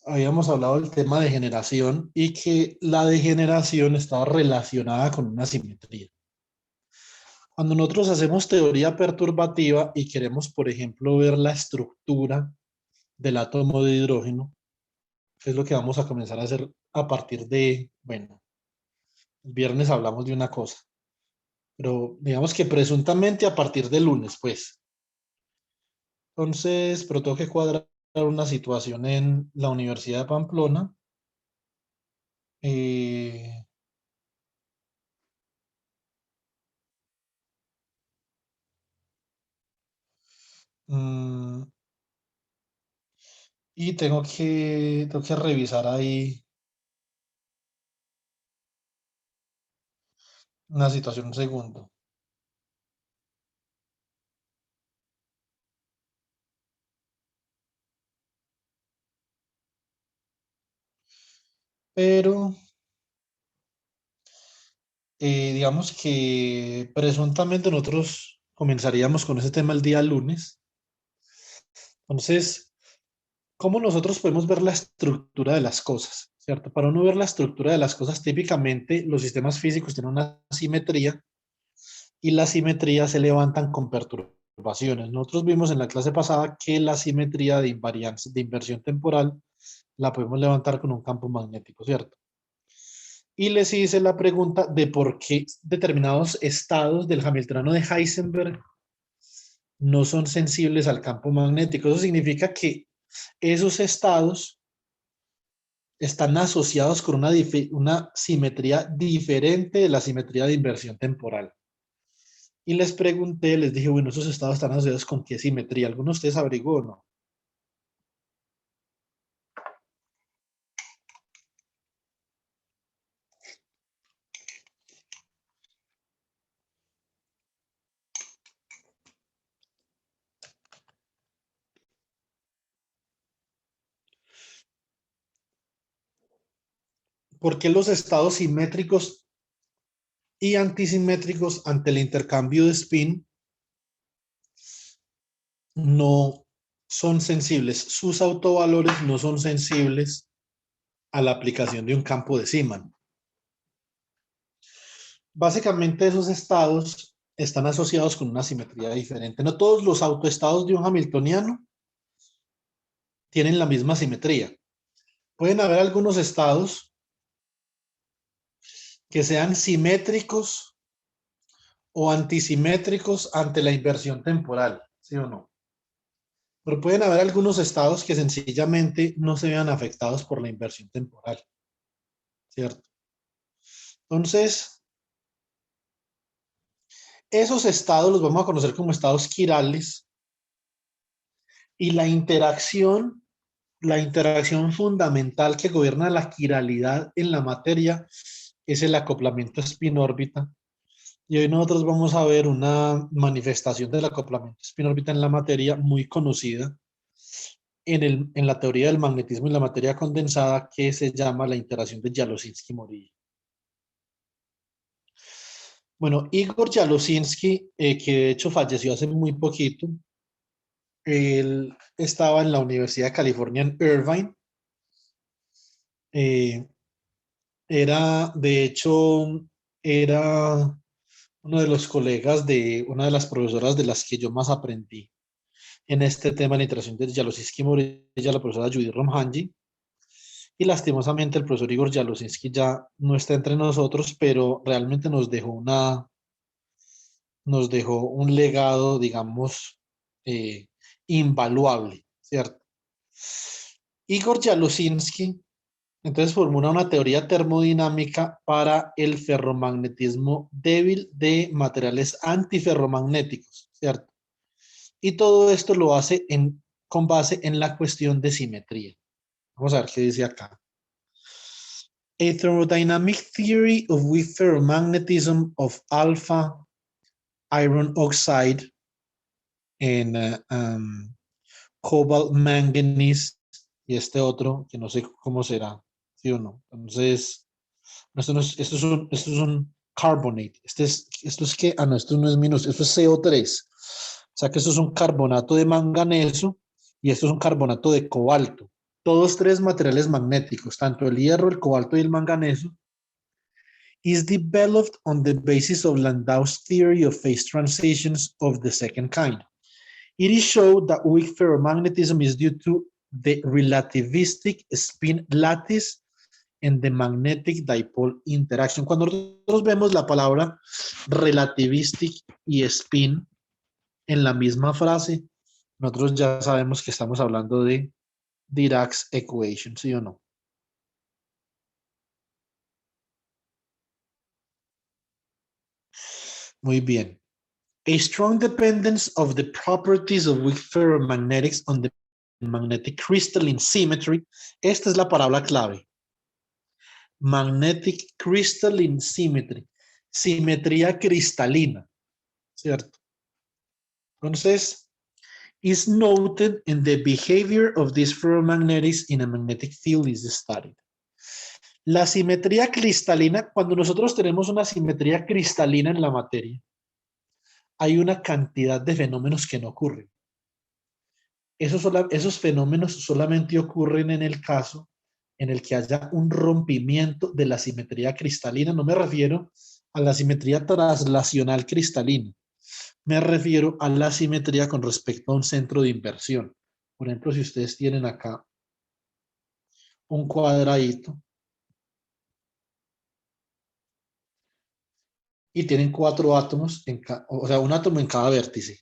habíamos hablado del tema de generación y que la degeneración estaba relacionada con una simetría. Cuando nosotros hacemos teoría perturbativa y queremos, por ejemplo, ver la estructura del átomo de hidrógeno, que es lo que vamos a comenzar a hacer a partir de, bueno, el viernes hablamos de una cosa, pero digamos que presuntamente a partir del lunes, pues. Entonces, pero tengo que cuadrar una situación en la Universidad de Pamplona. eh, mm, y tengo que revisar ahí una situación, un segundo. Pero digamos que presuntamente nosotros comenzaríamos con ese tema el día lunes. Entonces, ¿cómo nosotros podemos ver la estructura de las cosas? ¿Cierto? Para uno ver la estructura de las cosas, típicamente los sistemas físicos tienen una simetría y las simetrías se levantan con perturbaciones. Nosotros vimos en la clase pasada que la simetría de invariancia, de inversión temporal, la podemos levantar con un campo magnético, ¿cierto? Y les hice la pregunta de por qué determinados estados del Hamiltoniano de Heisenberg no son sensibles al campo magnético. Eso significa que esos estados están asociados con una simetría diferente de la simetría de inversión temporal. Y les pregunté, les dije, bueno, esos estados están asociados con qué simetría. ¿Alguno de ustedes averiguó o no? ¿Por qué los estados simétricos y antisimétricos ante el intercambio de spin no son sensibles? Sus autovalores no son sensibles a la aplicación de un campo de Zeeman. Básicamente esos estados están asociados con una simetría diferente. No todos los autoestados de un hamiltoniano tienen la misma simetría. Pueden haber algunos estados que sean simétricos o antisimétricos ante la inversión temporal, ¿sí o no? Pero pueden haber algunos estados que sencillamente no se vean afectados por la inversión temporal, ¿cierto? Entonces, esos estados los vamos a conocer como estados quirales y la interacción fundamental que gobierna la quiralidad en la materia es el acoplamiento spin-órbita. Y hoy nosotros vamos a ver una manifestación del acoplamiento spin-órbita en la materia muy conocida en la teoría del magnetismo y la materia condensada, que se llama la interacción de Jalosinski-Morilla. Bueno, Igor Jalosinski, que de hecho falleció hace muy poquito, él estaba en la Universidad de California en Irvine. eh, de hecho, era uno de los colegas de una de las profesoras de las que yo más aprendí en este tema de la interacción de Jalosinski-Morilla, la profesora Judy Romhanji. Y lastimosamente el profesor Igor Jalosinski ya no está entre nosotros, pero realmente nos dejó un legado, digamos, eh, invaluable, ¿cierto? Igor Jalosinski entonces formula una teoría termodinámica para el ferromagnetismo débil de materiales antiferromagnéticos, ¿cierto? Y todo esto lo hace con base en la cuestión de simetría. Vamos a ver qué dice acá. A thermodynamic theory of weak ferromagnetism of alpha iron oxide en cobalt manganese y este otro que no sé cómo será, ¿sí o no? Entonces, esto es un carbonate. Esto es que, no, esto no es minus, esto es CO3. O sea que esto es un carbonato de manganeso y esto es un carbonato de cobalto. todos tres materiales magnéticos, tanto el hierro, el cobalto y el manganeso, is developed on the basis of Landau's theory of phase transitions of the second kind. It is shown that weak ferromagnetism is due to the relativistic spin lattice and the magnetic dipole interaction. Cuando nosotros vemos la palabra relativistic y spin en la misma frase, nosotros ya sabemos que estamos hablando de Dirac's equation, ¿sí o no? Muy bien. A strong dependence of the properties of weak ferromagnetics on the magnetic crystalline symmetry. Esta es la palabra clave. Magnetic crystalline symmetry. Simetría cristalina, ¿cierto? Entonces, is noted in the behavior of these ferromagnetics in a magnetic field is studied. La simetría cristalina, cuando nosotros tenemos una simetría cristalina en la materia, hay una cantidad de fenómenos que no ocurren. Esos fenómenos solamente ocurren en el caso en el que haya un rompimiento de la simetría cristalina. No me refiero a la simetría translacional cristalina. Me refiero a la simetría con respecto a un centro de inversión. Por ejemplo, si ustedes tienen acá un cuadradito y tienen 4 átomos, o sea, un átomo en cada vértice.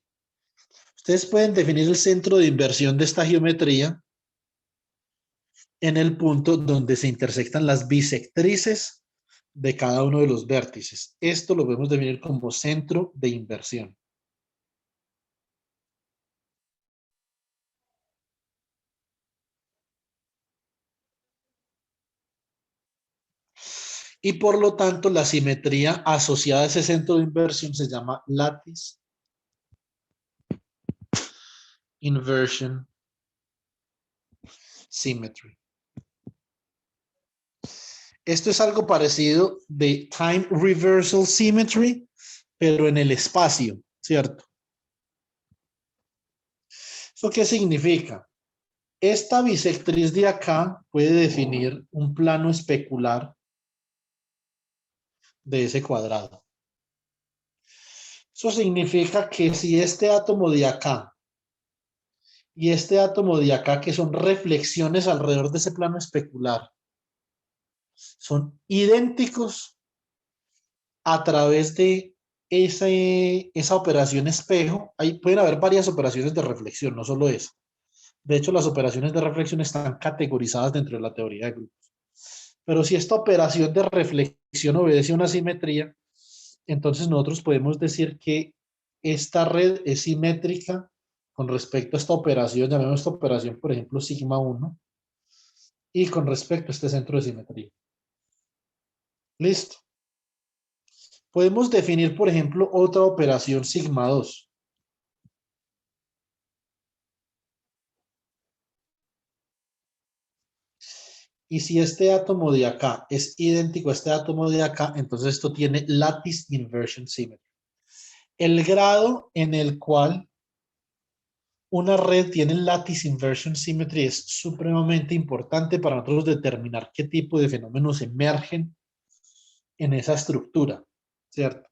Ustedes pueden definir el centro de inversión de esta geometría en el punto donde se intersectan las bisectrices de cada uno de los vértices. Esto lo podemos definir como centro de inversión. Y por lo tanto, la simetría asociada a ese centro de inversión se llama lattice inversion symmetry. Esto es algo parecido de time reversal symmetry, pero en el espacio, ¿cierto? ¿Eso qué significa? Esta bisectriz de acá puede definir un plano especular de ese cuadrado. Eso significa que si este átomo de acá y este átomo de acá, que son reflexiones alrededor de ese plano especular, son idénticos a través de esa operación espejo. Ahí pueden haber varias operaciones de reflexión, no solo esa. De hecho, las operaciones de reflexión están categorizadas dentro de la teoría de grupos. Pero si esta operación de reflexión obedece a una simetría, entonces nosotros podemos decir que esta red es simétrica con respecto a esta operación, llamemos esta operación, por ejemplo, sigma 1, y con respecto a este centro de simetría. Listo. Podemos definir, por ejemplo, otra operación sigma 2. Y si este átomo de acá es idéntico a este átomo de acá, entonces esto tiene lattice inversion symmetry. El grado en el cual una red tiene lattice inversion symmetry es supremamente importante para nosotros determinar qué tipo de fenómenos emergen en esa estructura, ¿cierto?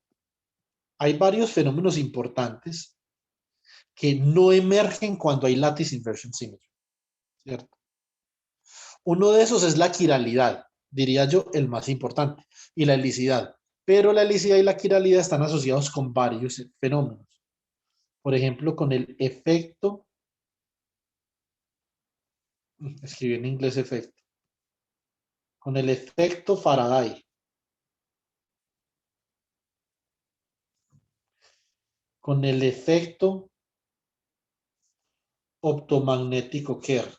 Hay varios fenómenos importantes que no emergen cuando hay lattice inversion symmetry, ¿cierto? Uno de esos es la quiralidad, diría yo, el más importante, y la helicidad. Pero la helicidad y la quiralidad están asociados con varios fenómenos. Por ejemplo, con el efecto, escribí en inglés efecto, con el efecto Faraday, con el efecto optomagnético Kerr.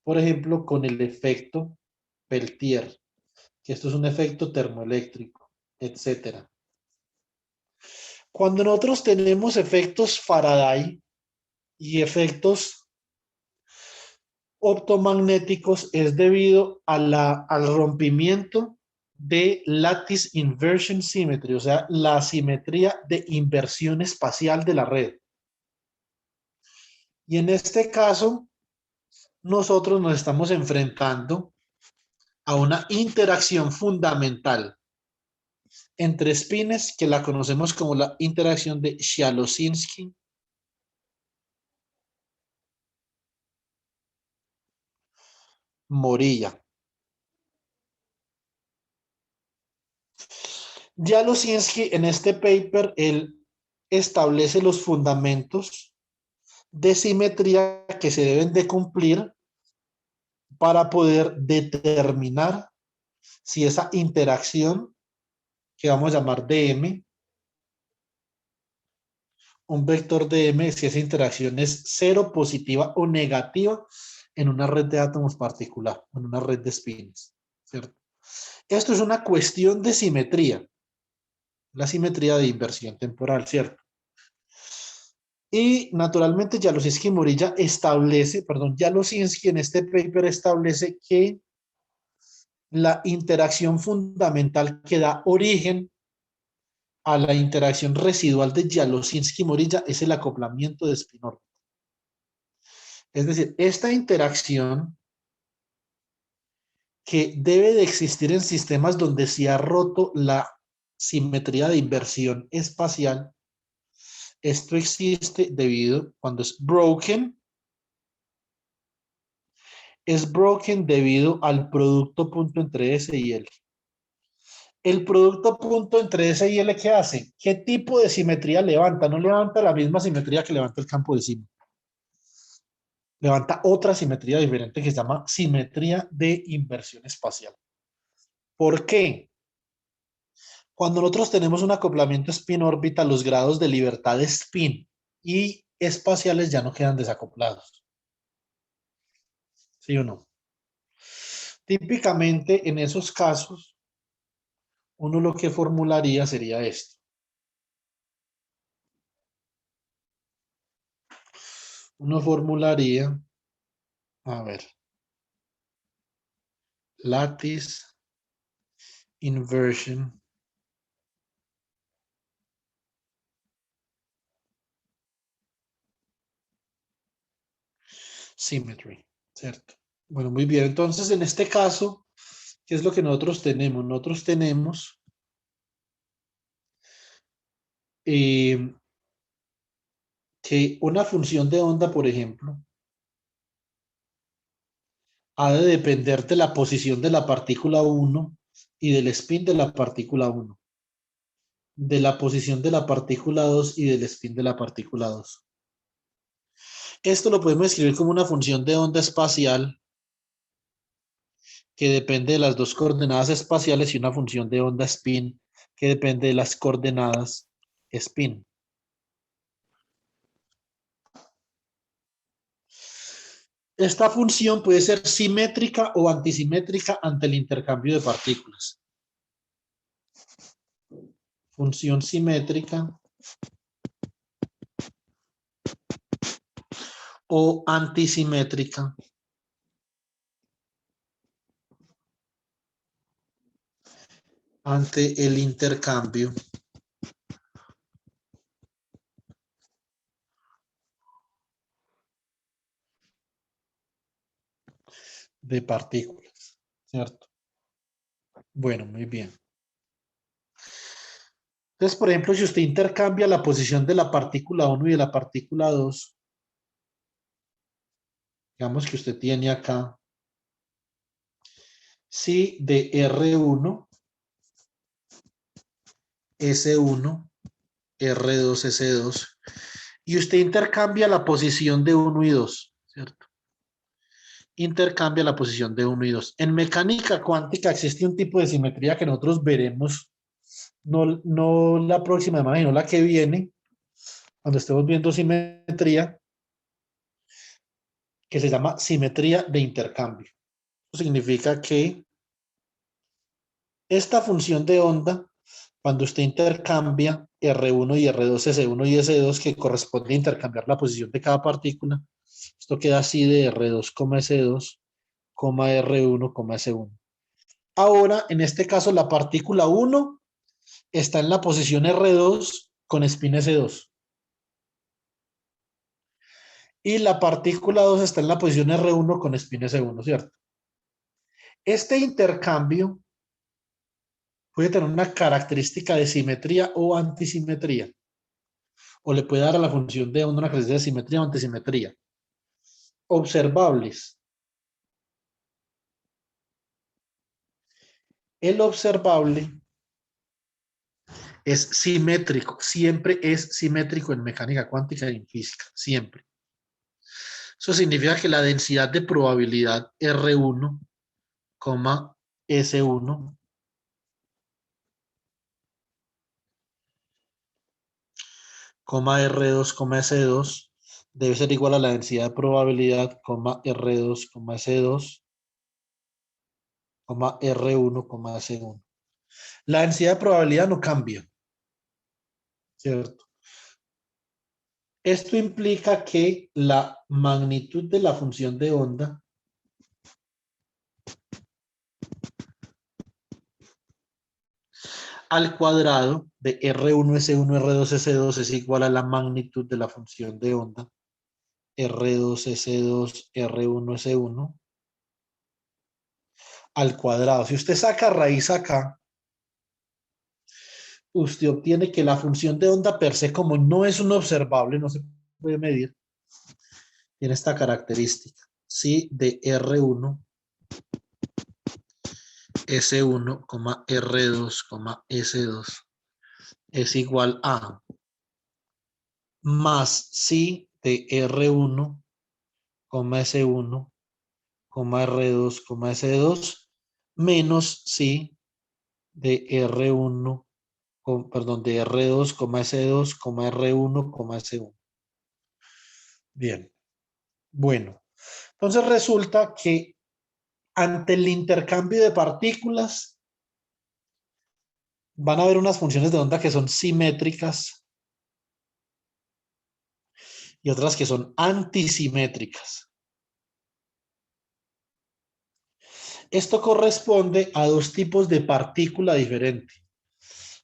Por ejemplo, con el efecto Peltier, que esto es un efecto termoeléctrico, etcétera. Cuando nosotros tenemos efectos Faraday y efectos optomagnéticos es debido al rompimiento de lattice inversion symmetry, o sea, la simetría de inversión espacial de la red. Y en este caso, nosotros nos estamos enfrentando a una interacción fundamental entre espines que la conocemos como la interacción de Shalosinski-Morilla. Jalosinski en este paper, él establece los fundamentos de simetría que se deben de cumplir para poder determinar si esa interacción, que vamos a llamar DM, un vector DM, si esa interacción es cero, positiva o negativa en una red de átomos particular, en una red de espines, ¿cierto? Esto es una cuestión de simetría, la simetría de inversión temporal, ¿cierto? Y naturalmente Jalosinski Morilla establece, perdón, Jalosinski en este paper establece que la interacción fundamental que da origen a la interacción residual de Jalosinski-Morilla es el acoplamiento de spin-orbita. Es decir, esta interacción que debe de existir en sistemas donde se ha roto la simetría de inversión espacial, esto existe debido, cuando es broken debido al producto punto entre S y L. El producto punto entre S y L, ¿qué hace? ¿Qué tipo de simetría levanta? No levanta la misma simetría que levanta el campo de Siemens. Levanta otra simetría diferente que se llama simetría de inversión espacial. ¿Por qué? Cuando nosotros tenemos un acoplamiento spin-órbita, los grados de libertad de spin y espaciales ya no quedan desacoplados. ¿Sí o no? Típicamente en esos casos, uno lo que formularía sería esto. Uno formularía, a ver, lattice inversion symmetry, ¿cierto? Bueno, muy bien. Entonces, en este caso, ¿qué es lo que nosotros tenemos? Nosotros tenemos que una función de onda, por ejemplo, ha de depender de la posición de la partícula 1 y del spin de la partícula 1, de la posición de la partícula 2 y del spin de la partícula 2. Esto lo podemos escribir como una función de onda espacial que depende de las dos coordenadas espaciales y una función de onda spin que depende de las coordenadas spin. Esta función puede ser simétrica o antisimétrica ante el intercambio de partículas. Función simétrica o antisimétrica ante el intercambio de partículas, ¿cierto? Bueno, muy bien. Entonces, por ejemplo, si usted intercambia la posición de la partícula 1 y de la partícula 2, digamos que usted tiene acá si de R1, S1, R2, S2, y usted intercambia la posición de 1 y 2, ¿cierto? Intercambia la posición de 1 y 2. En mecánica cuántica existe un tipo de simetría que nosotros veremos, no la próxima semana, sino la que viene, cuando estemos viendo simetría, que se llama simetría de intercambio. Eso significa que esta función de onda, cuando usted intercambia R1 y R2, S1 y S2, que corresponde a intercambiar la posición de cada partícula, esto queda así de R2, S2, R1, S1. Ahora, en este caso, la partícula 1 está en la posición R2 con spin S2. y la partícula 2 está en la posición R1 con spin S1, ¿cierto? Este intercambio puede tener una característica de simetría o antisimetría, o le puede dar a la función de onda una característica de simetría o antisimetría. Observables. El observable es simétrico, siempre es simétrico en mecánica cuántica y en física, siempre. Eso significa que la densidad de probabilidad R1, S1, R2, S2 debe ser igual a la densidad de probabilidad, R2, S2, R1, S1. La densidad de probabilidad no cambia, ¿cierto? Esto implica que la magnitud de la función de onda al cuadrado de R1, S1, R2, S2 es igual a la magnitud de la función de onda R2, S2, R1, S1 al cuadrado. Si usted saca raíz acá, usted obtiene que la función de onda per se, como no es un observable, no se puede medir, tiene esta característica. Si de R1, S1, R2, S2 es igual a más si de R1, S1, R2, S2 menos si de R1, perdón, de R2, S2, R1, S1. Bien, bueno. Entonces resulta que ante el intercambio de partículas van a haber unas funciones de onda que son simétricas y otras que son antisimétricas. Esto corresponde a dos tipos de partícula diferente.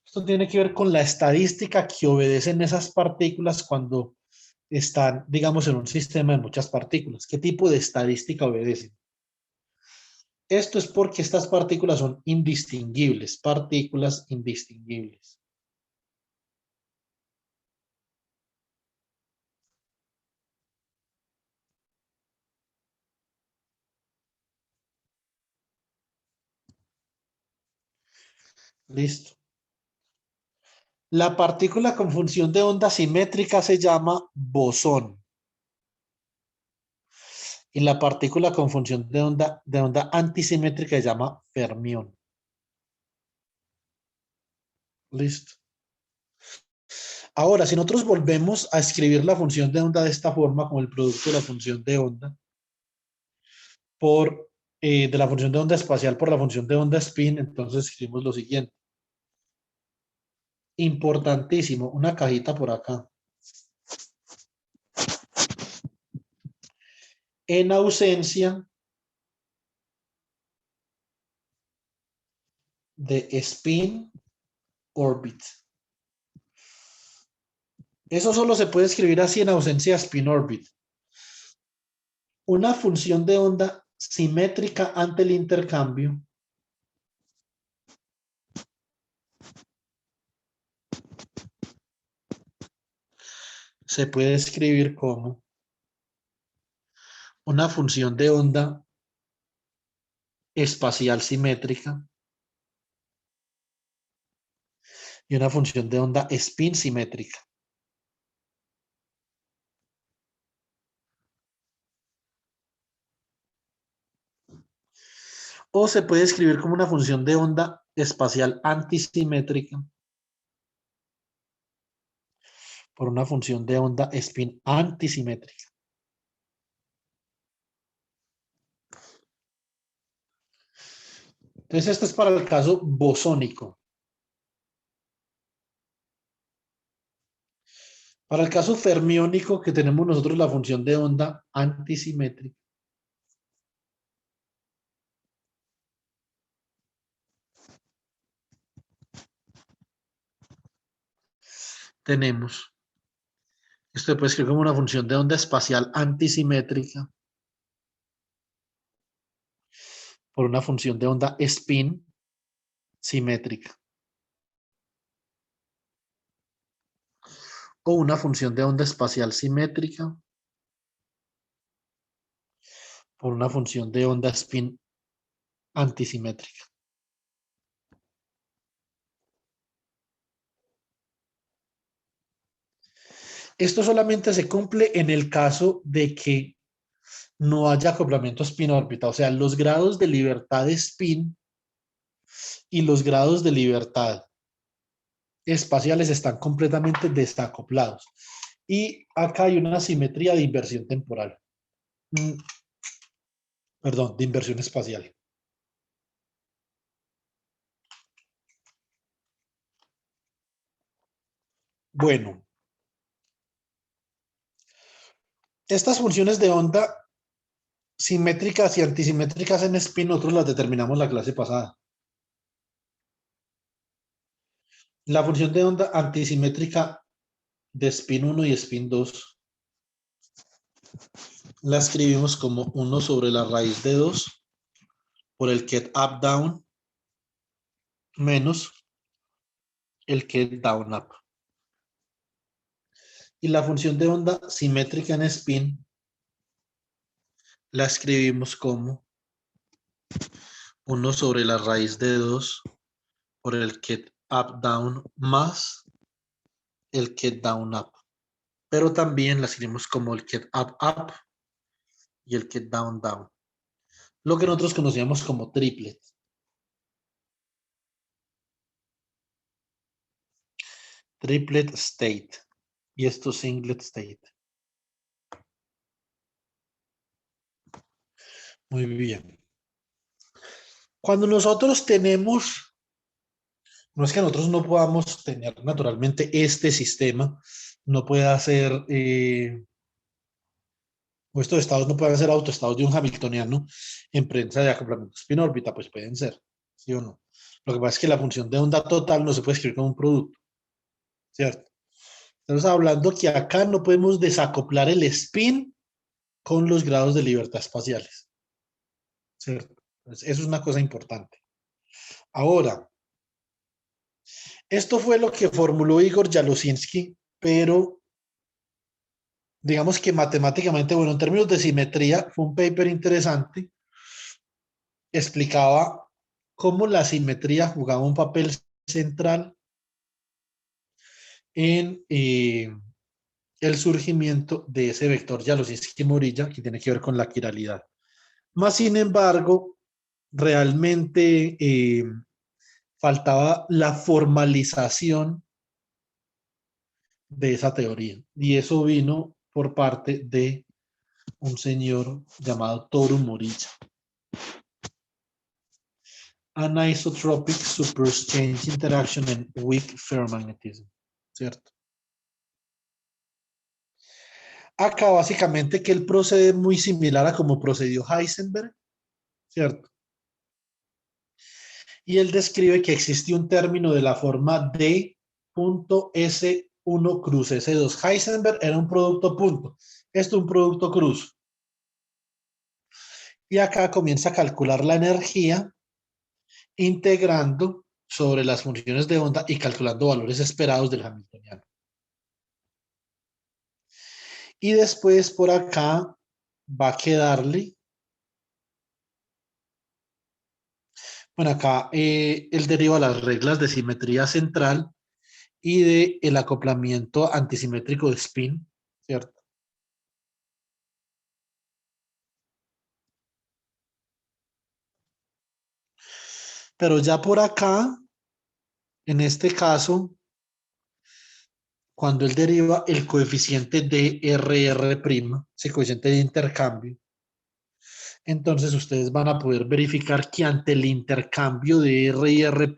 Esto tiene que ver con la estadística que obedecen esas partículas cuando están, digamos, en un sistema de muchas partículas. ¿Qué tipo de estadística obedecen? Esto es porque estas partículas son indistinguibles, partículas indistinguibles. Listo. La partícula con función de onda simétrica se llama bosón. Y la partícula con función de onda antisimétrica se llama fermión. Listo. Ahora, si nosotros volvemos a escribir la función de onda de esta forma, como el producto de la función de onda, de la función de onda espacial por la función de onda spin, entonces escribimos lo siguiente. Importantísimo, una cajita por acá. En ausencia de spin orbit. Eso solo se puede escribir así en ausencia de spin orbit. Una función de onda simétrica ante el intercambio se puede escribir como una función de onda espacial simétrica y una función de onda spin simétrica. O se puede escribir como una función de onda espacial antisimétrica por una función de onda spin antisimétrica. Entonces, esto es para el caso bosónico. Para el caso fermiónico, que tenemos nosotros la función de onda antisimétrica, tenemos Esto se puede escribir como una función de onda espacial antisimétrica por una función de onda spin simétrica. O una función de onda espacial simétrica por una función de onda spin antisimétrica. Esto solamente se cumple en el caso de que no haya acoplamiento spin-órbita, o sea, los grados de libertad de spin y los grados de libertad espaciales están completamente desacoplados. Y acá hay una simetría de inversión temporal. Perdón, de inversión espacial. Bueno, estas funciones de onda simétricas y antisimétricas en spin, nosotros las determinamos la clase pasada. La función de onda antisimétrica de spin 1 y spin 2 la escribimos como 1 sobre la raíz de 2 por el get up down menos el get down up. Y la función de onda simétrica en spin la escribimos como 1 sobre la raíz de 2 por el get up down más el get down up. Pero también la escribimos como el get up up y el get down down. Lo que nosotros conocíamos como triplet. Triplet state. Y esto singlet state. Muy bien. Cuando nosotros tenemos, no es que nosotros no podamos tener naturalmente este sistema, no puede ser, o estos estados no pueden ser autoestados de un hamiltoniano en presencia de acoplamiento spin órbita, pues pueden ser, ¿sí o no? Lo que pasa es que la función de onda total no se puede escribir como un producto, ¿cierto? Estamos hablando que acá no podemos desacoplar el spin con los grados de libertad espaciales, ¿cierto? Entonces, eso es una cosa importante. Ahora, esto fue lo que formuló Igor Jalusinski, pero digamos que matemáticamente, bueno, en términos de simetría, fue un paper interesante. Explicaba cómo la simetría jugaba un papel central en el surgimiento de ese vector Jalusinski-Morilla que tiene que ver con la quiralidad. Más sin embargo, realmente faltaba la formalización de esa teoría. Y eso vino por parte de un señor llamado Toru Morilla. Anisotropic superexchange interaction and weak ferromagnetism. ¿Cierto? Acá básicamente que él procede muy similar a como procedió Heisenberg, ¿cierto? Y él describe que existe un término de la forma D.S1 cruz S2. Heisenberg era un producto punto. Esto es un producto cruz. Y acá comienza a calcular la energía integrando sobre las funciones de onda y calculando valores esperados del hamiltoniano. Y después por acá va a quedarle, bueno, acá él deriva las reglas de simetría central y de el acoplamiento antisimétrico de spin, ¿cierto? Pero ya por acá, en este caso, cuando él deriva el coeficiente de RR', ese coeficiente de intercambio, entonces ustedes van a poder verificar que ante el intercambio de R y R'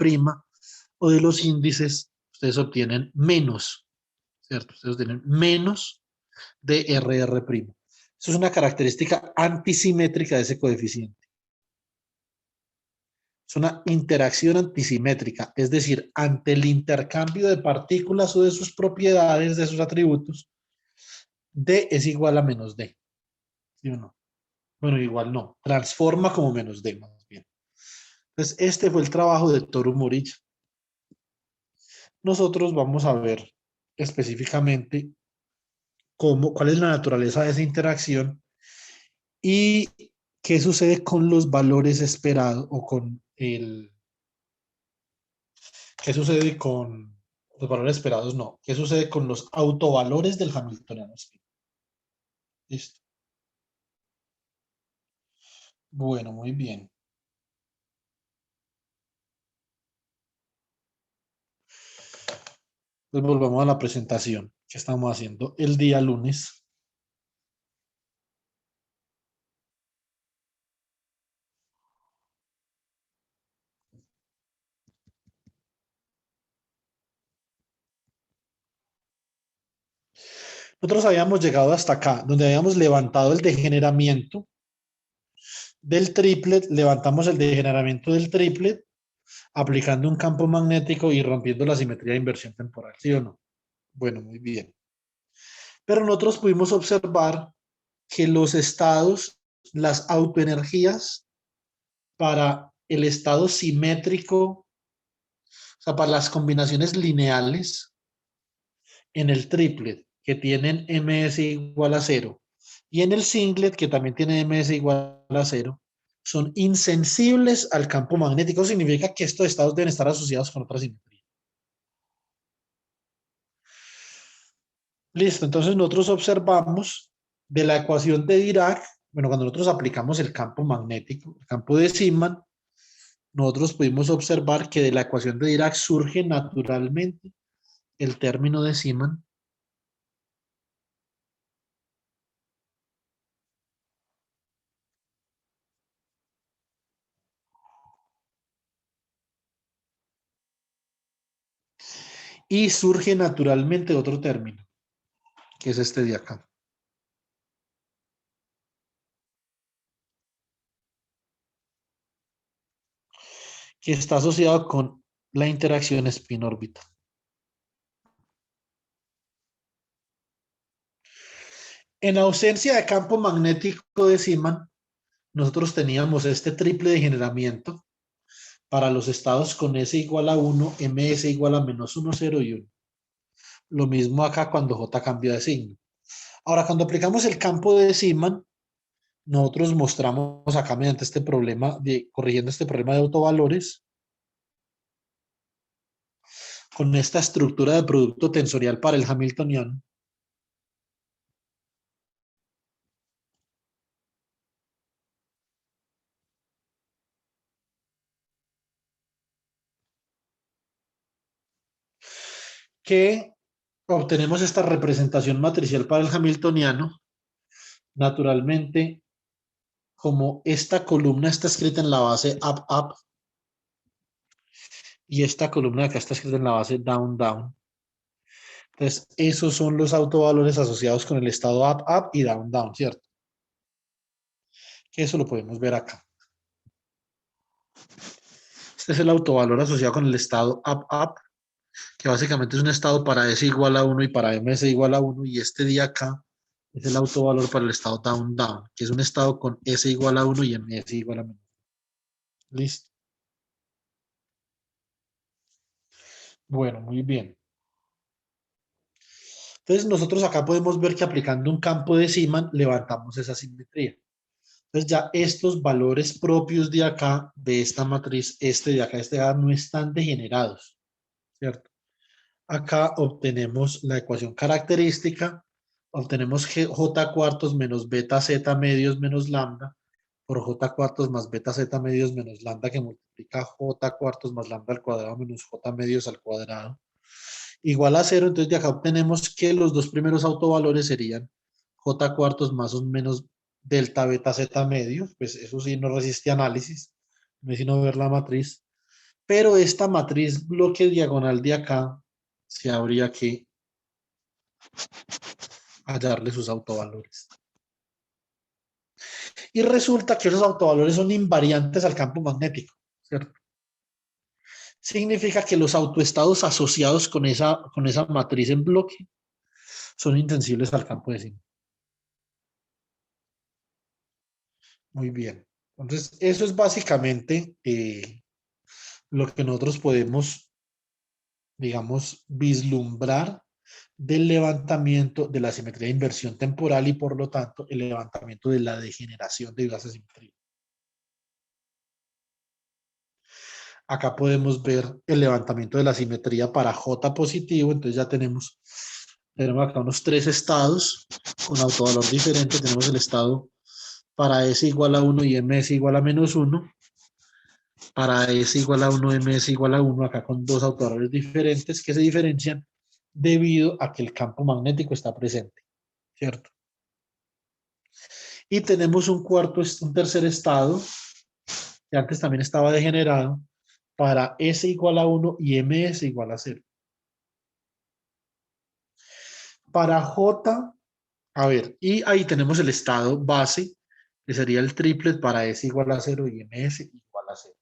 o de los índices, ustedes obtienen menos, ¿cierto? Ustedes obtienen menos de RR'. Eso es una característica antisimétrica de ese coeficiente. Es una interacción antisimétrica, es decir, ante el intercambio de partículas o de sus propiedades, de sus atributos, D es igual a menos D. ¿Sí o no? Bueno, igual no. Transforma como menos D, más bien. Entonces, este fue el trabajo de Toru Moriya. Nosotros vamos a ver específicamente cuál es la naturaleza de esa interacción y qué sucede con los valores esperados o con qué sucede con los valores esperados, no, qué sucede con los autovalores del Hamiltoniano spin. Listo. Bueno, muy bien. Entonces volvamos a la presentación que estamos haciendo el día lunes. Nosotros habíamos llegado hasta acá, donde habíamos levantado el degeneramiento del triplet, levantamos el degeneramiento del triplet aplicando un campo magnético y rompiendo la simetría de inversión temporal, ¿sí o no? Bueno, muy bien. Pero nosotros pudimos observar que los estados, las autoenergías para el estado simétrico, o sea, para las combinaciones lineales en el triplet que tienen ms igual a 0 y en el singlet que también tiene ms igual a 0, son insensibles al campo magnético. Significa que estos estados deben estar asociados con otra simetría. Listo, entonces nosotros observamos de la ecuación de Dirac, bueno, cuando nosotros aplicamos el campo magnético, el campo de Zeeman, nosotros pudimos observar que de la ecuación de Dirac surge naturalmente el término de Zeeman y surge naturalmente otro término, que es este de acá, que está asociado con la interacción spin-órbita. En ausencia de campo magnético de Zeeman, nosotros teníamos este triple degeneramiento para los estados con S igual a 1, MS igual a menos 1, 0 y 1. Lo mismo acá cuando J cambia de signo. Ahora, cuando aplicamos el campo de Zeeman, nosotros mostramos acá mediante este problema, corrigiendo este problema de autovalores, con esta estructura de producto tensorial para el Hamiltoniano, que obtenemos esta representación matricial para el Hamiltoniano, naturalmente, como esta columna está escrita en la base up-up y esta columna de acá está escrita en la base down-down. Entonces, esos son los autovalores asociados con el estado up-up y down-down, ¿cierto? Que eso lo podemos ver acá. Este es el autovalor asociado con el estado up-up, que básicamente es un estado para S igual a 1 y para MS igual a 1, y este de acá es el autovalor para el estado down-down, que es un estado con S igual a 1 y MS igual a menos. Listo. Bueno, muy bien. Entonces nosotros acá podemos ver que aplicando un campo de Zeeman levantamos esa simetría. Entonces ya estos valores propios de acá, de esta matriz, este de acá, este de acá, no están degenerados, ¿cierto? Acá obtenemos la ecuación característica, obtenemos j cuartos menos beta z medios menos lambda por j cuartos más beta z medios menos lambda, que multiplica j cuartos más lambda al cuadrado menos j medios al cuadrado igual a 0. Entonces de acá obtenemos que los dos primeros autovalores serían j cuartos más o menos delta beta z medios, pues eso sí no resiste análisis, no es sino ver la matriz, pero esta matriz bloque diagonal de acá se habría que hallarle sus autovalores. Y resulta que esos autovalores son invariantes al campo magnético, ¿cierto? Significa que los autoestados asociados con esa matriz en bloque son insensibles al campo de Zeeman. Muy bien. Entonces, eso es básicamente lo que nosotros podemos, digamos, vislumbrar del levantamiento de la simetría de inversión temporal y, por lo tanto, el levantamiento de la degeneración debido a esa simetría. Acá podemos ver el levantamiento de la simetría para J positivo, entonces ya tenemos acá unos tres estados con autovalor diferente. Tenemos el estado para S igual a 1 y MS igual a -1. Para S igual a 1, MS igual a 1, acá con dos autovalores diferentes que se diferencian debido a que el campo magnético está presente, ¿cierto? Y tenemos un tercer estado, que antes también estaba degenerado, para S igual a 1 y MS igual a 0. Para J, a ver, y ahí tenemos el estado base, que sería el triplet para S igual a 0 y MS igual a 0.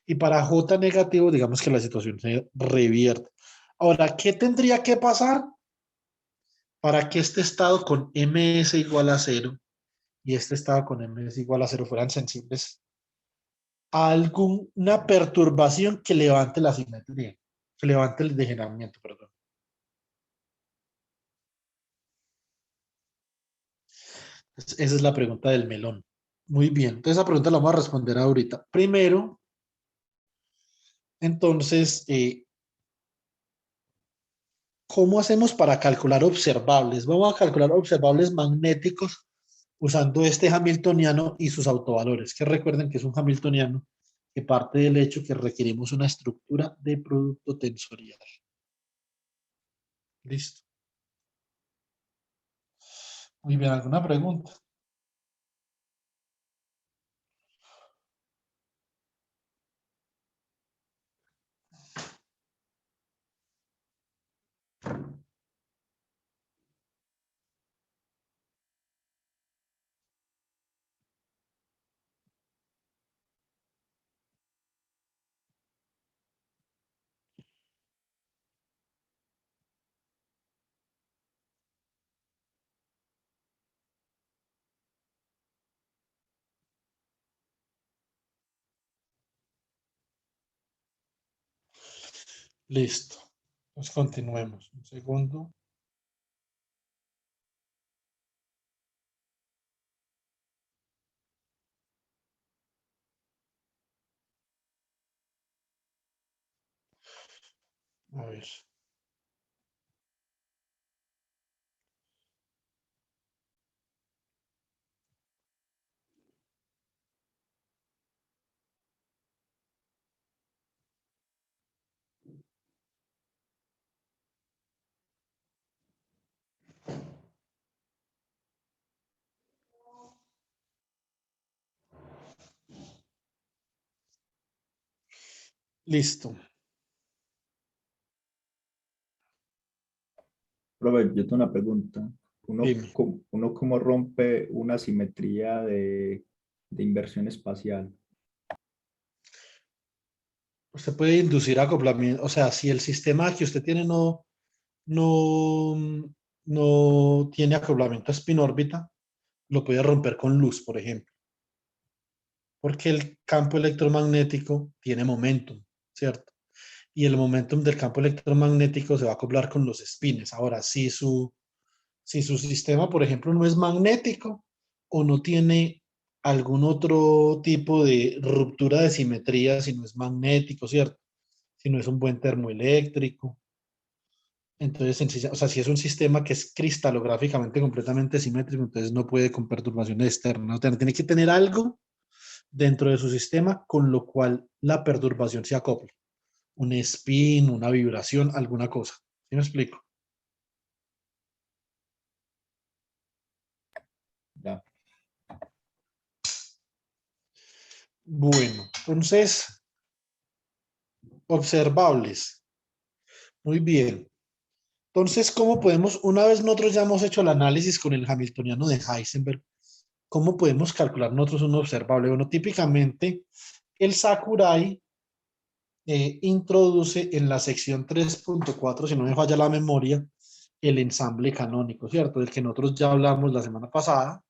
Y para J negativo, digamos que la situación se revierte. Ahora, ¿qué tendría que pasar para que este estado con MS igual a 0 y este estado con MS igual a 0 fueran sensibles a alguna perturbación que levante la simetría, que levante el degeneramiento, perdón? Esa es la pregunta del melón. Muy bien, entonces esa pregunta la vamos a responder ahorita. Primero, entonces, ¿cómo hacemos para calcular observables? Vamos a calcular observables magnéticos usando este hamiltoniano y sus autovalores, que recuerden que es un hamiltoniano que parte del hecho que requerimos una estructura de producto tensorial. Listo. Muy bien, ¿alguna pregunta? Listo. Pues continuemos. Un segundo. A ver. Listo. Robert, yo tengo una pregunta. Dime. ¿Uno cómo rompe una simetría de inversión espacial? Usted puede inducir acoplamiento. O sea, si el sistema que usted tiene no, no tiene acoplamiento spin-órbita, lo puede romper con luz, por ejemplo. Porque el campo electromagnético tiene momentum, ¿cierto? Y el momentum del campo electromagnético se va a acoplar con los spines. Ahora, si su sistema, por ejemplo, no es magnético o no tiene algún otro tipo de ruptura de simetría, si no es magnético, ¿cierto? Si no es un buen termoeléctrico. Entonces, o sea, si es un sistema que es cristalográficamente completamente simétrico, entonces no puede con perturbaciones externas. ¿No? Tiene que tener algo dentro de su sistema con lo cual la perturbación se acople. Un spin, una vibración, alguna cosa. ¿Sí me explico? Ya. Bueno, entonces, observables. Muy bien. Entonces, ¿cómo podemos, una vez nosotros ya hemos hecho el análisis con el hamiltoniano de Heisenberg, cómo podemos calcular nosotros un observable? Bueno, típicamente el Sakurai introduce en la sección 3.4, si no me falla la memoria, el ensamble canónico, ¿cierto? Del que nosotros ya hablamos la semana pasada.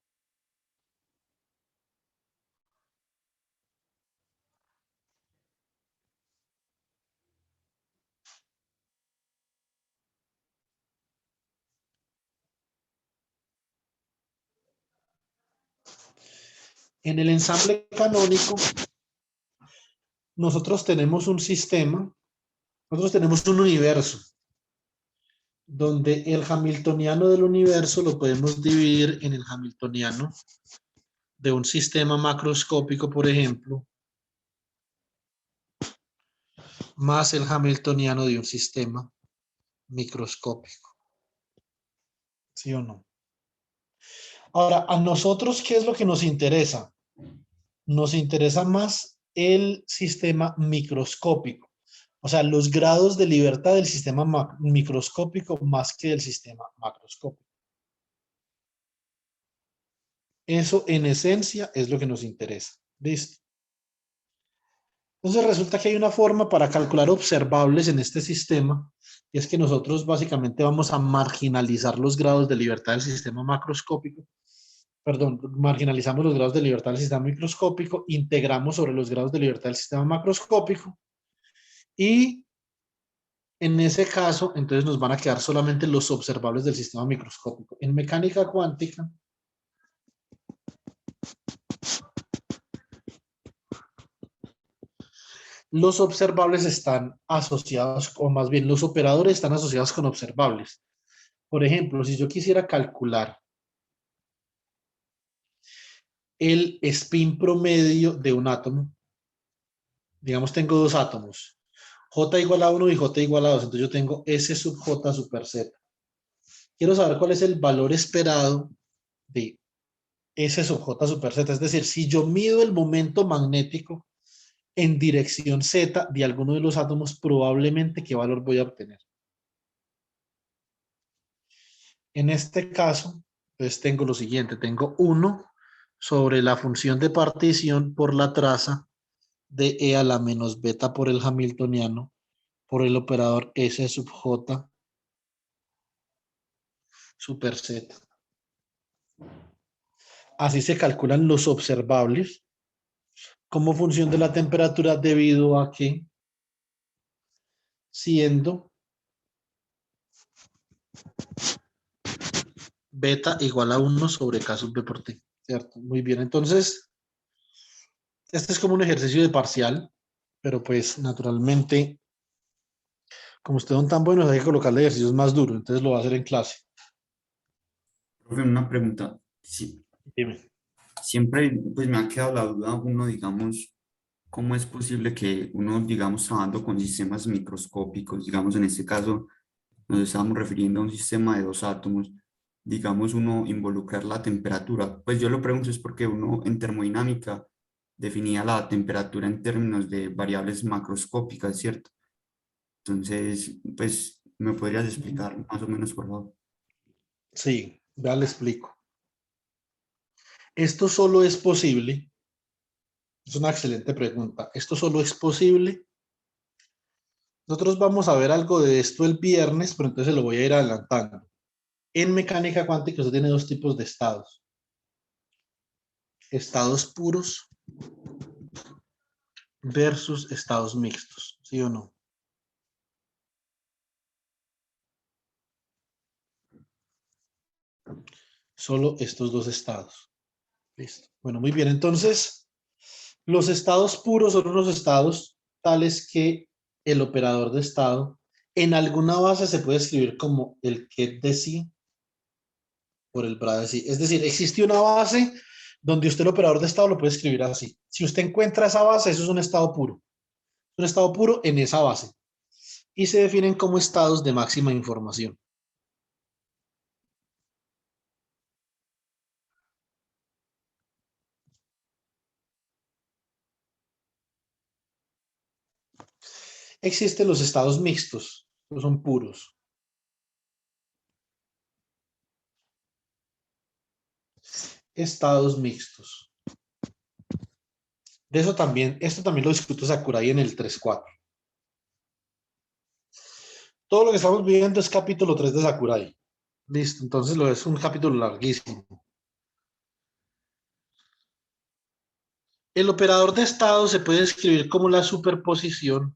En el ensamble canónico, nosotros tenemos un sistema, nosotros tenemos un universo, donde el hamiltoniano del universo lo podemos dividir en el hamiltoniano de un sistema macroscópico, por ejemplo, más el hamiltoniano de un sistema microscópico. ¿Sí o no? Ahora, a nosotros, ¿qué es lo que nos interesa? Nos interesa más el sistema microscópico, o sea, los grados de libertad del sistema microscópico más que del sistema macroscópico. Eso en esencia es lo que nos interesa. ¿Listo? Entonces resulta que hay una forma para calcular observables en este sistema, y es que nosotros básicamente vamos a marginalizar los grados de libertad del sistema macroscópico, perdón, marginalizamos los grados de libertad del sistema microscópico, integramos sobre los grados de libertad del sistema macroscópico, y en ese caso, entonces nos van a quedar solamente los observables del sistema microscópico. En mecánica cuántica, los observables están asociados, o más bien los operadores están asociados con observables. Por ejemplo, si yo quisiera calcular el spin promedio de un átomo, digamos tengo dos átomos, J igual a 1 y J igual a 2, entonces yo tengo S sub J super Z. Quiero saber cuál es el valor esperado de S sub J super Z, es decir, si yo mido el momento magnético en dirección Z de alguno de los átomos, probablemente qué valor voy a obtener. En este caso, pues tengo lo siguiente, tengo 1 sobre la función de partición por la traza de E a la menos beta por el hamiltoniano por el operador S sub J super Z. Así se calculan los observables como función de la temperatura debido a que siendo beta igual a 1 sobre K sub B por T, ¿cierto? Muy bien, entonces, este es como un ejercicio de parcial, pero pues naturalmente, como ustedes son tan buenos, hay que colocarle ejercicios más duros, entonces lo va a hacer en clase. Profe, una pregunta. Sí, Dime. siempre pues me ha quedado la duda, uno, digamos, ¿cómo es posible que uno, digamos, trabajando con sistemas microscópicos, digamos, en este caso, nos estamos refiriendo a un sistema de dos átomos, digamos, uno involucrar la temperatura? Pues yo lo pregunto es porque uno en termodinámica definía la temperatura en términos de variables macroscópicas, ¿cierto? Entonces, pues, ¿me podrías explicar más o menos, por favor? Sí, ya le explico. Esto solo es posible, es una excelente pregunta, esto solo es posible. Nosotros vamos a ver algo de esto el viernes, pero entonces lo voy a ir adelantando. En mecánica cuántica usted tiene dos tipos de estados. Estados puros versus estados mixtos, ¿sí o no? Solo estos dos estados. Listo. Bueno, muy bien. Entonces, los estados puros son unos estados tales que el operador de estado en alguna base se puede escribir como el ket de sí por el bra de sí. Es decir, existe una base donde usted el operador de estado lo puede escribir así. Si usted encuentra esa base, eso es un estado puro. Un estado puro en esa base. Y se definen como estados de máxima información. Existen los estados mixtos, no son puros. Estados mixtos. De eso también, esto también lo discute Sakurai en el 3.4. Todo lo que estamos viendo es capítulo 3 de Sakurai. Listo, entonces lo es un capítulo larguísimo. El operador de estado se puede escribir como la superposición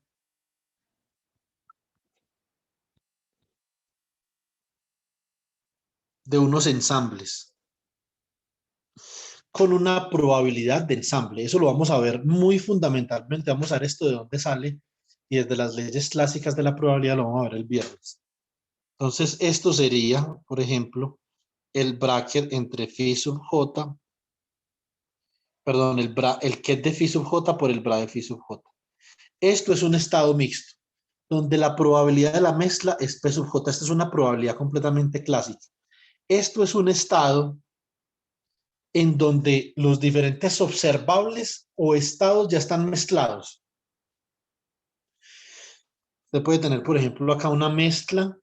de unos ensambles. con una probabilidad de ensamble. Eso lo vamos a ver muy fundamentalmente. Vamos a ver esto de dónde sale y desde las leyes clásicas de la probabilidad lo vamos a ver el viernes. Entonces, esto sería, por ejemplo, el bracket entre phi sub j, perdón, el ket de phi sub j por el bra de phi sub j. Esto es un estado mixto, donde la probabilidad de la mezcla es P sub J. Esta es una probabilidad completamente clásica. Esto es un estado en donde los diferentes observables o estados ya están mezclados. Usted puede tener, por ejemplo, acá una mezcla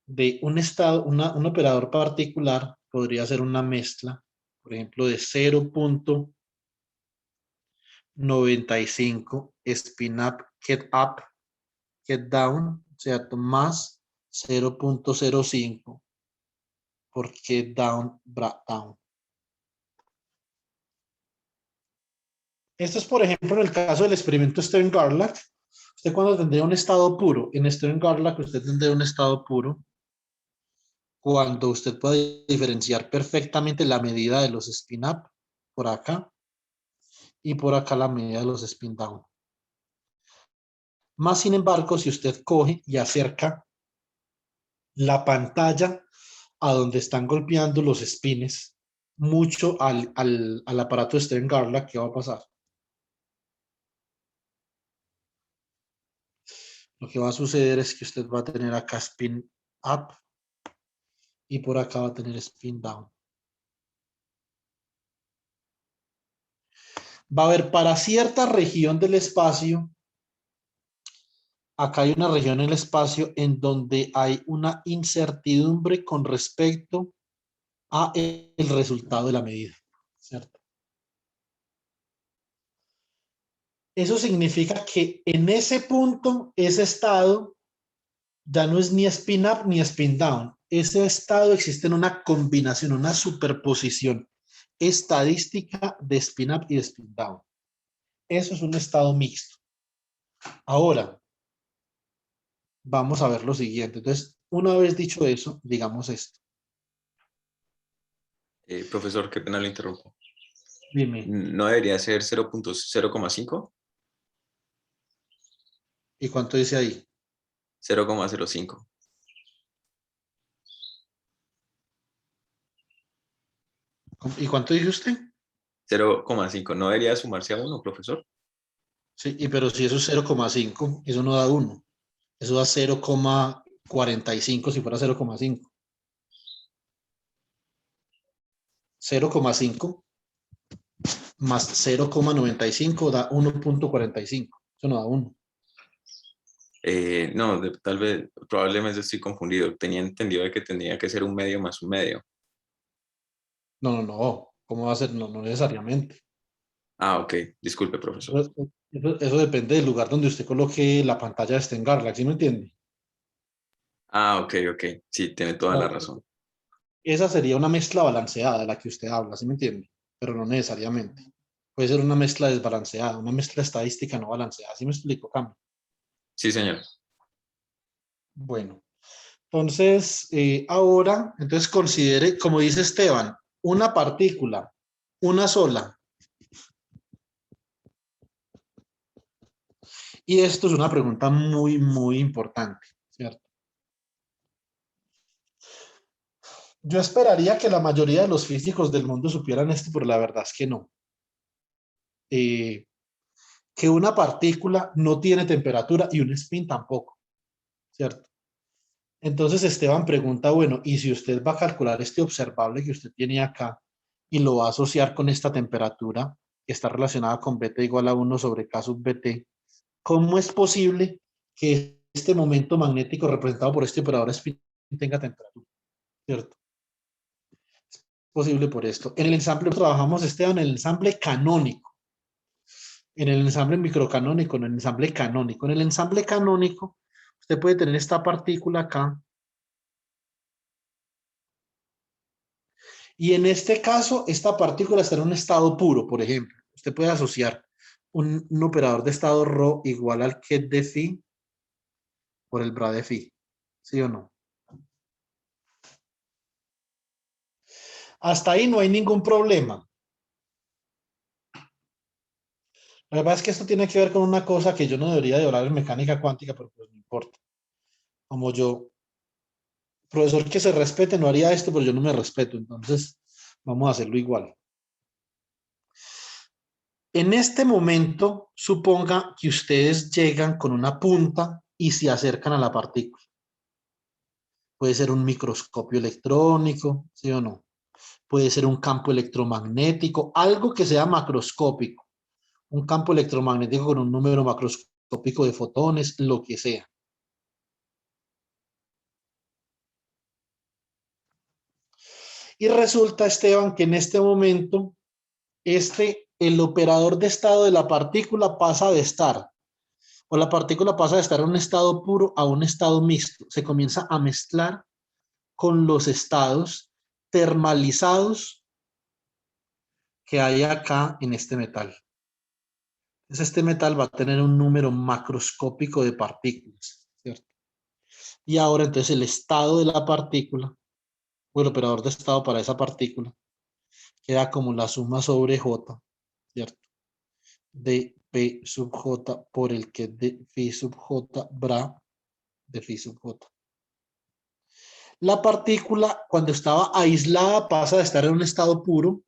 de un estado, un operador particular, podría ser una mezcla, por ejemplo, de 0.95 spin up, get down, ¿cierto? Más 0.05 por get down, down. Esto es, por ejemplo, en el caso del experimento Stern-Garlach. Usted cuando tendría un estado puro, en Stern-Garlach usted tendría un estado puro cuando usted puede diferenciar perfectamente la medida de los spin-up por acá y por acá la medida de los spin-down. Más sin embargo, si usted coge y acerca la pantalla a donde están golpeando los spines mucho al aparato de Stern-Garlach, ¿qué va a pasar? Lo que va a suceder es que usted va a tener acá spin up y por acá va a tener spin down. Va a haber para cierta región del espacio, acá hay una región en el espacio en donde hay una incertidumbre con respecto a el resultado de la medida, ¿cierto? Eso significa que en ese punto, ese estado ya no es ni spin up ni spin down. Ese estado existe en una combinación, una superposición estadística de spin up y de spin down. Eso es un estado mixto. Ahora, vamos a ver lo siguiente. Entonces, una vez dicho eso, digamos esto. Profesor, qué pena lo interrumpo. Dime, ¿No debería ser 0.0,5? ¿y cuánto dice ahí? 0,05. ¿Y cuánto dice usted? 0,5. ¿No debería sumarse a 1, profesor? Sí, pero si eso es 0,5, eso no da 1. Eso da 0,45 si fuera 0,5. 0,5 más 0,95 da 1.45. Eso no da 1. No, tal vez, probablemente estoy confundido. Tenía entendido de que tendría que ser un medio más un medio. No. ¿Cómo va a ser? No, no necesariamente. Ah, ok. Disculpe, profesor. Eso depende del lugar donde usted coloque la pantalla de Stern-Garlach, ¿sí me entiende? Ah, ok. Sí, tiene toda la razón. Esa sería una mezcla balanceada de la que usted habla, ¿sí me entiende? Pero no necesariamente. Puede ser una mezcla desbalanceada, una mezcla estadística no balanceada. ¿Sí me explico, Cam? Sí, señor. Bueno, entonces, ahora, entonces considere, como dice Esteban, una partícula, una sola. Y esto es una pregunta muy importante, ¿cierto? Yo esperaría que la mayoría de los físicos del mundo supieran esto, pero la verdad es que no. Que una partícula no tiene temperatura y un spin tampoco, ¿cierto? Entonces Esteban pregunta, bueno, ¿y si usted va a calcular este observable que usted tiene acá y lo va a asociar con esta temperatura que está relacionada con BT igual a 1 sobre K sub BT, ¿cómo es posible que este momento magnético representado por este operador spin tenga temperatura? ¿Cierto? Es posible por esto. En el ensamble trabajamos, Esteban, en el ensamble canónico. En el ensamble microcanónico, en el ensamble canónico. En el ensamble canónico, usted puede tener esta partícula acá. Y en este caso, esta partícula está en un estado puro, por ejemplo. Usted puede asociar un operador de estado ρ igual al ket de phi por el bra de phi. ¿Sí o no? Hasta ahí no hay ningún problema. Lo que pasa es que esto tiene que ver con una cosa que yo no debería de hablar en mecánica cuántica, pero pues no importa. Como yo, profesor que se respete, no haría esto, pero yo no me respeto, entonces vamos a hacerlo igual. En este momento, suponga que ustedes llegan con una punta y se acercan a la partícula. Puede ser un microscopio electrónico, ¿sí o no? Puede ser un campo electromagnético, algo que sea macroscópico. Un campo electromagnético con un número macroscópico de fotones, lo que sea. Y resulta, Esteban, que en este momento, el operador de estado de la partícula pasa de estar, o la partícula pasa de estar en un estado puro a un estado mixto. Se comienza a mezclar con los estados termalizados que hay acá en este metal. Entonces, este metal va a tener un número macroscópico de partículas, ¿cierto? Y ahora, entonces, el estado de la partícula, o el operador de estado para esa partícula, queda como la suma sobre J, ¿cierto? De P sub J por el que de phi sub J bra de phi sub J. La partícula, cuando estaba aislada, pasa de estar en un estado puro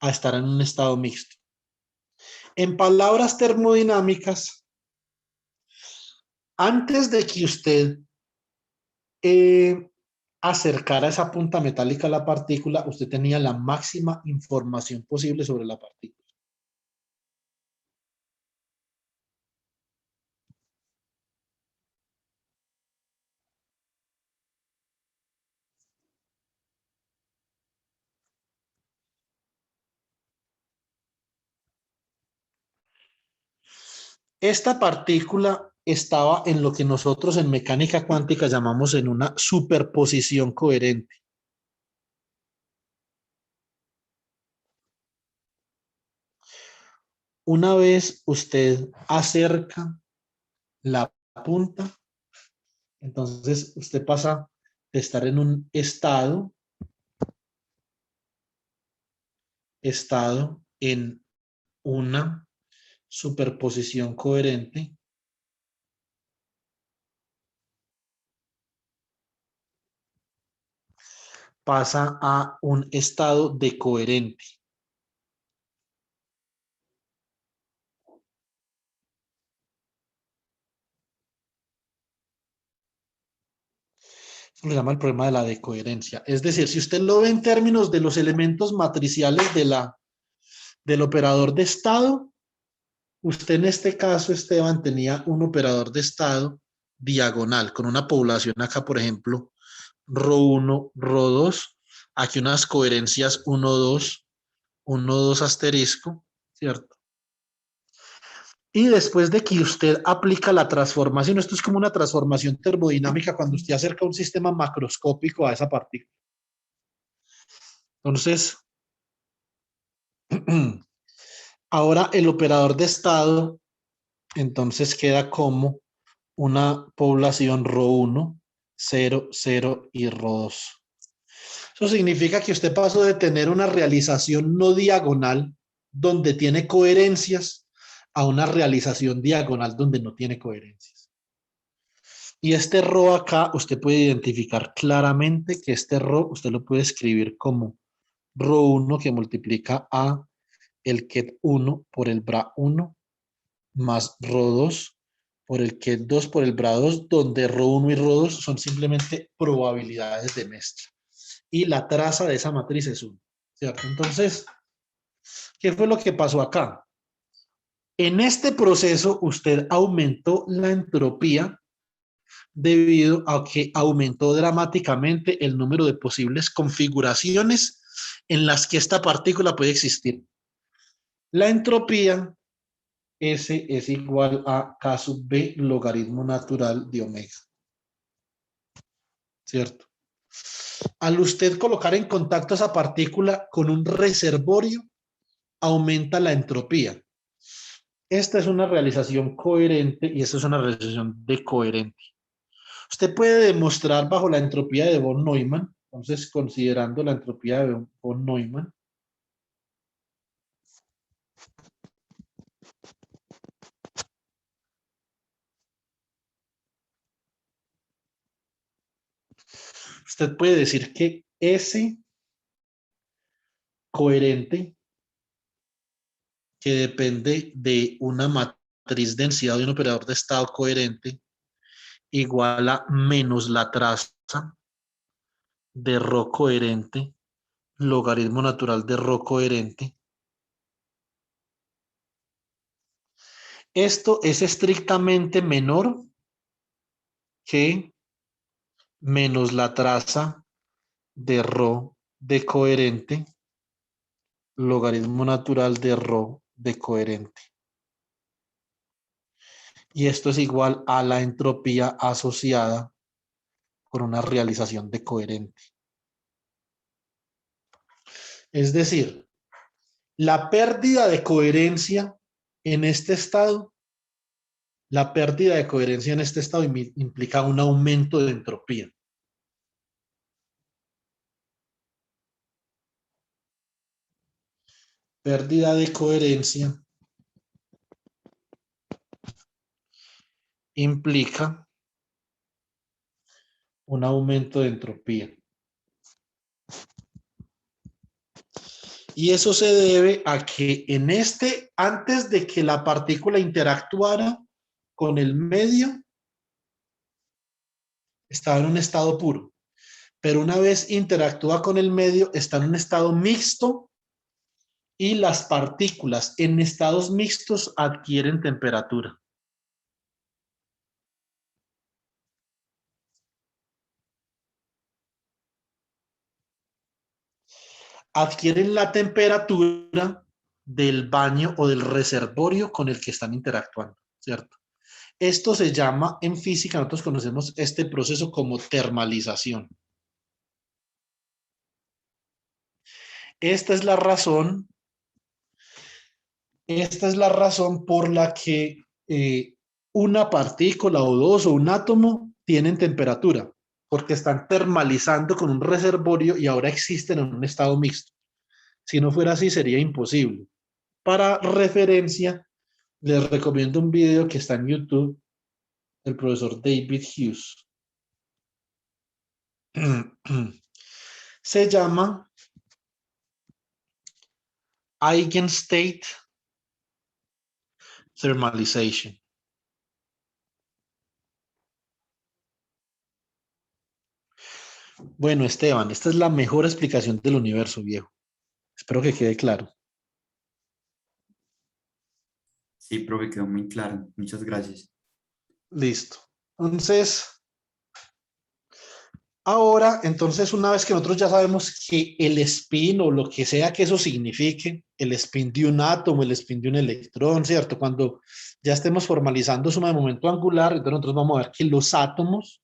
a estar en un estado mixto. En palabras termodinámicas, antes de que usted acercara esa punta metálica a la partícula, usted tenía la máxima información posible sobre la partícula. Esta partícula estaba en lo que nosotros en mecánica cuántica llamamos en una superposición coherente. Una vez usted acerca la punta, entonces usted pasa de estar en un estado en una superposición coherente pasa a un estado de coherente. Eso se llama el problema de la decoherencia. Es decir, si usted lo ve en términos de los elementos matriciales del operador de estado, usted en este caso, Esteban, tenía un operador de estado diagonal, con una población acá, por ejemplo, ρ1, ρ2, aquí unas coherencias 1, 2, 1, 2 asterisco, ¿cierto? Y después de que usted aplica la transformación, esto es como una transformación termodinámica cuando usted acerca un sistema macroscópico a esa partícula. Entonces, ahora el operador de estado, entonces queda como una población ρ1, 0, 0 y ρ2. Eso significa que usted pasó de tener una realización no diagonal donde tiene coherencias a una realización diagonal donde no tiene coherencias. Y este ρ acá, usted puede identificar claramente que este ρ usted lo puede escribir como ρ1 que multiplica a el ket 1 por el bra 1 más ρ2 por el ket 2 por el bra 2, donde ρ1 y ρ2 son simplemente probabilidades de mezcla. Y la traza de esa matriz es 1, ¿cierto? Entonces, ¿qué fue lo que pasó acá? En este proceso, usted aumentó la entropía debido a que aumentó dramáticamente el número de posibles configuraciones en las que esta partícula puede existir. La entropía S es igual a K sub B logaritmo natural de omega. ¿Cierto? Al usted colocar en contacto esa partícula con un reservorio, aumenta la entropía. Esta es una realización coherente y esta es una realización decoherente. Usted puede demostrar bajo la entropía de von Neumann, entonces considerando la entropía de von Neumann, usted puede decir que S coherente, que depende de una matriz densidad de un operador de estado coherente, igual a menos la traza de ρ coherente, logaritmo natural de ρ coherente. Esto es estrictamente menor que menos la traza de ρ de coherente, logaritmo natural de ρ de coherente. Y esto es igual a la entropía asociada con una realización de coherente. Es decir, la pérdida de coherencia en este estado, implica un aumento de entropía. Pérdida de coherencia implica un aumento de entropía. Y eso se debe a que antes de que la partícula interactuara con el medio, estaba en un estado puro. Pero una vez interactúa con el medio, está en un estado mixto y las partículas en estados mixtos adquieren temperatura. Adquieren la temperatura del baño o del reservorio con el que están interactuando, ¿cierto? Esto se llama, en física, nosotros conocemos este proceso como termalización. Esta es la razón por la que una partícula o dos o un átomo tienen temperatura, porque están termalizando con un reservorio y ahora existen en un estado mixto. Si no fuera así, sería imposible. Para referencia, les recomiendo un video que está en YouTube del profesor David Hughes. Se llama Eigenstate Thermalization. Bueno, Esteban, esta es la mejor explicación del universo, viejo. Espero que quede claro. Sí, profe, quedó muy claro. Muchas gracias. Listo. Entonces, una vez que nosotros ya sabemos que el spin o lo que sea que eso signifique, el spin de un átomo, el spin de un electrón, ¿cierto? Cuando ya estemos formalizando suma de momento angular, entonces nosotros vamos a ver que los átomos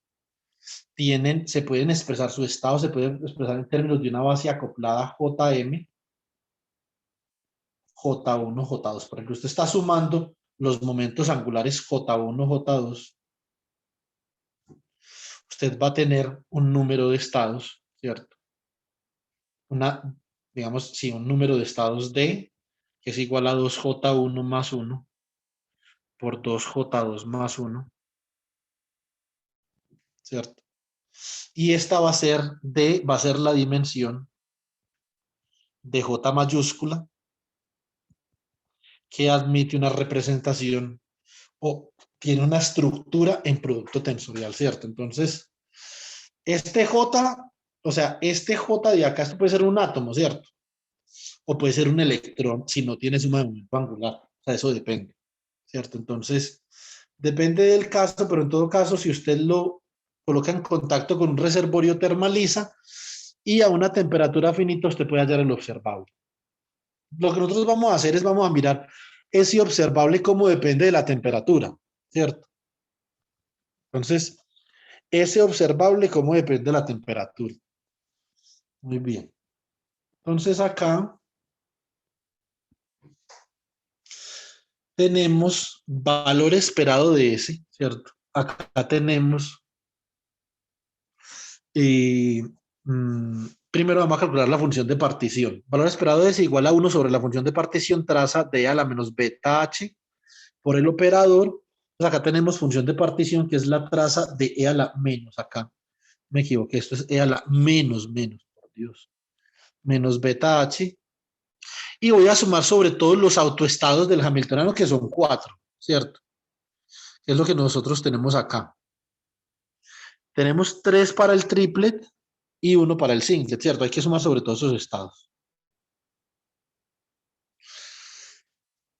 se pueden expresar su estado, se puede expresar en términos de una base acoplada JM, J1, J2. Por ejemplo, usted está sumando los momentos angulares J1, J2. Usted va a tener un número de estados, ¿cierto? Un número de estados D, que es igual a 2J1 más 1 por 2J2 más 1, ¿cierto? Y esta va a ser la dimensión de J mayúscula, que admite una representación o tiene una estructura en producto tensorial, ¿cierto? Entonces, este J de acá, esto puede ser un átomo, ¿cierto? O puede ser un electrón si no tiene suma de momento angular. O sea, eso depende, ¿cierto? Entonces, depende del caso, pero en todo caso, si usted lo coloca en contacto con un reservorio, termaliza y a una temperatura finita usted puede hallar el observable. Lo que nosotros vamos a hacer es vamos a mirar ese observable cómo depende de la temperatura, ¿cierto? Entonces, ese observable cómo depende de la temperatura. Muy bien. Entonces acá tenemos valor esperado de S, ¿cierto? Acá tenemos, primero vamos a calcular la función de partición. Valor esperado de S igual a 1 sobre la función de partición traza de a la menos beta h por el operador. Pues acá tenemos función de partición que es la traza de e a la menos acá. Me equivoqué, esto es E a la menos, por Dios, menos beta H. Y voy a sumar sobre todo los autoestados del hamiltoniano, que son 4, ¿cierto? Es lo que nosotros tenemos acá. Tenemos 3 para el triplet y 1 para el singlet, ¿cierto? Hay que sumar sobre todos esos estados.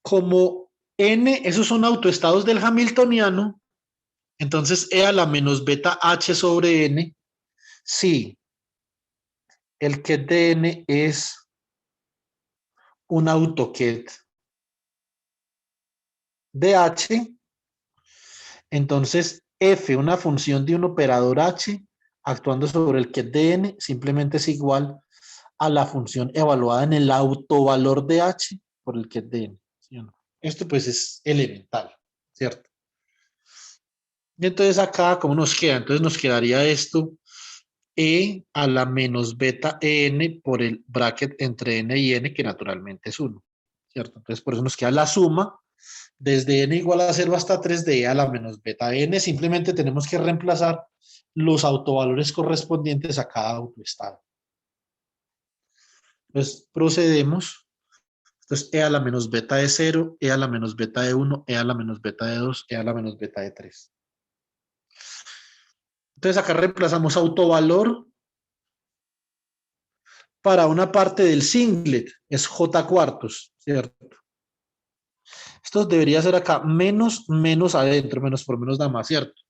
Como N, esos son autoestados del hamiltoniano, entonces E a la menos beta H sobre N, sí, el ket de N es un autoket de H, entonces F, una función de un operador H, actuando sobre el ket de N, simplemente es igual a la función evaluada en el autovalor de H por el ket de N. ¿Sí o no? Esto pues es elemental, ¿cierto? Y entonces acá, ¿cómo nos queda? Entonces nos quedaría esto, E a la menos beta N por el bracket entre N y N, que naturalmente es 1, ¿cierto? Entonces por eso nos queda la suma desde N igual a 0 hasta 3 de E a la menos beta N. Simplemente tenemos que reemplazar los autovalores correspondientes a cada autoestado. Entonces procedemos. Entonces E a la menos beta de 0, E a la menos beta de 1, E a la menos beta de 2, E a la menos beta de 3. Entonces acá reemplazamos autovalor para una parte del singlet, es J cuartos, ¿cierto? Esto debería ser acá menos adentro, menos por menos da más, ¿cierto?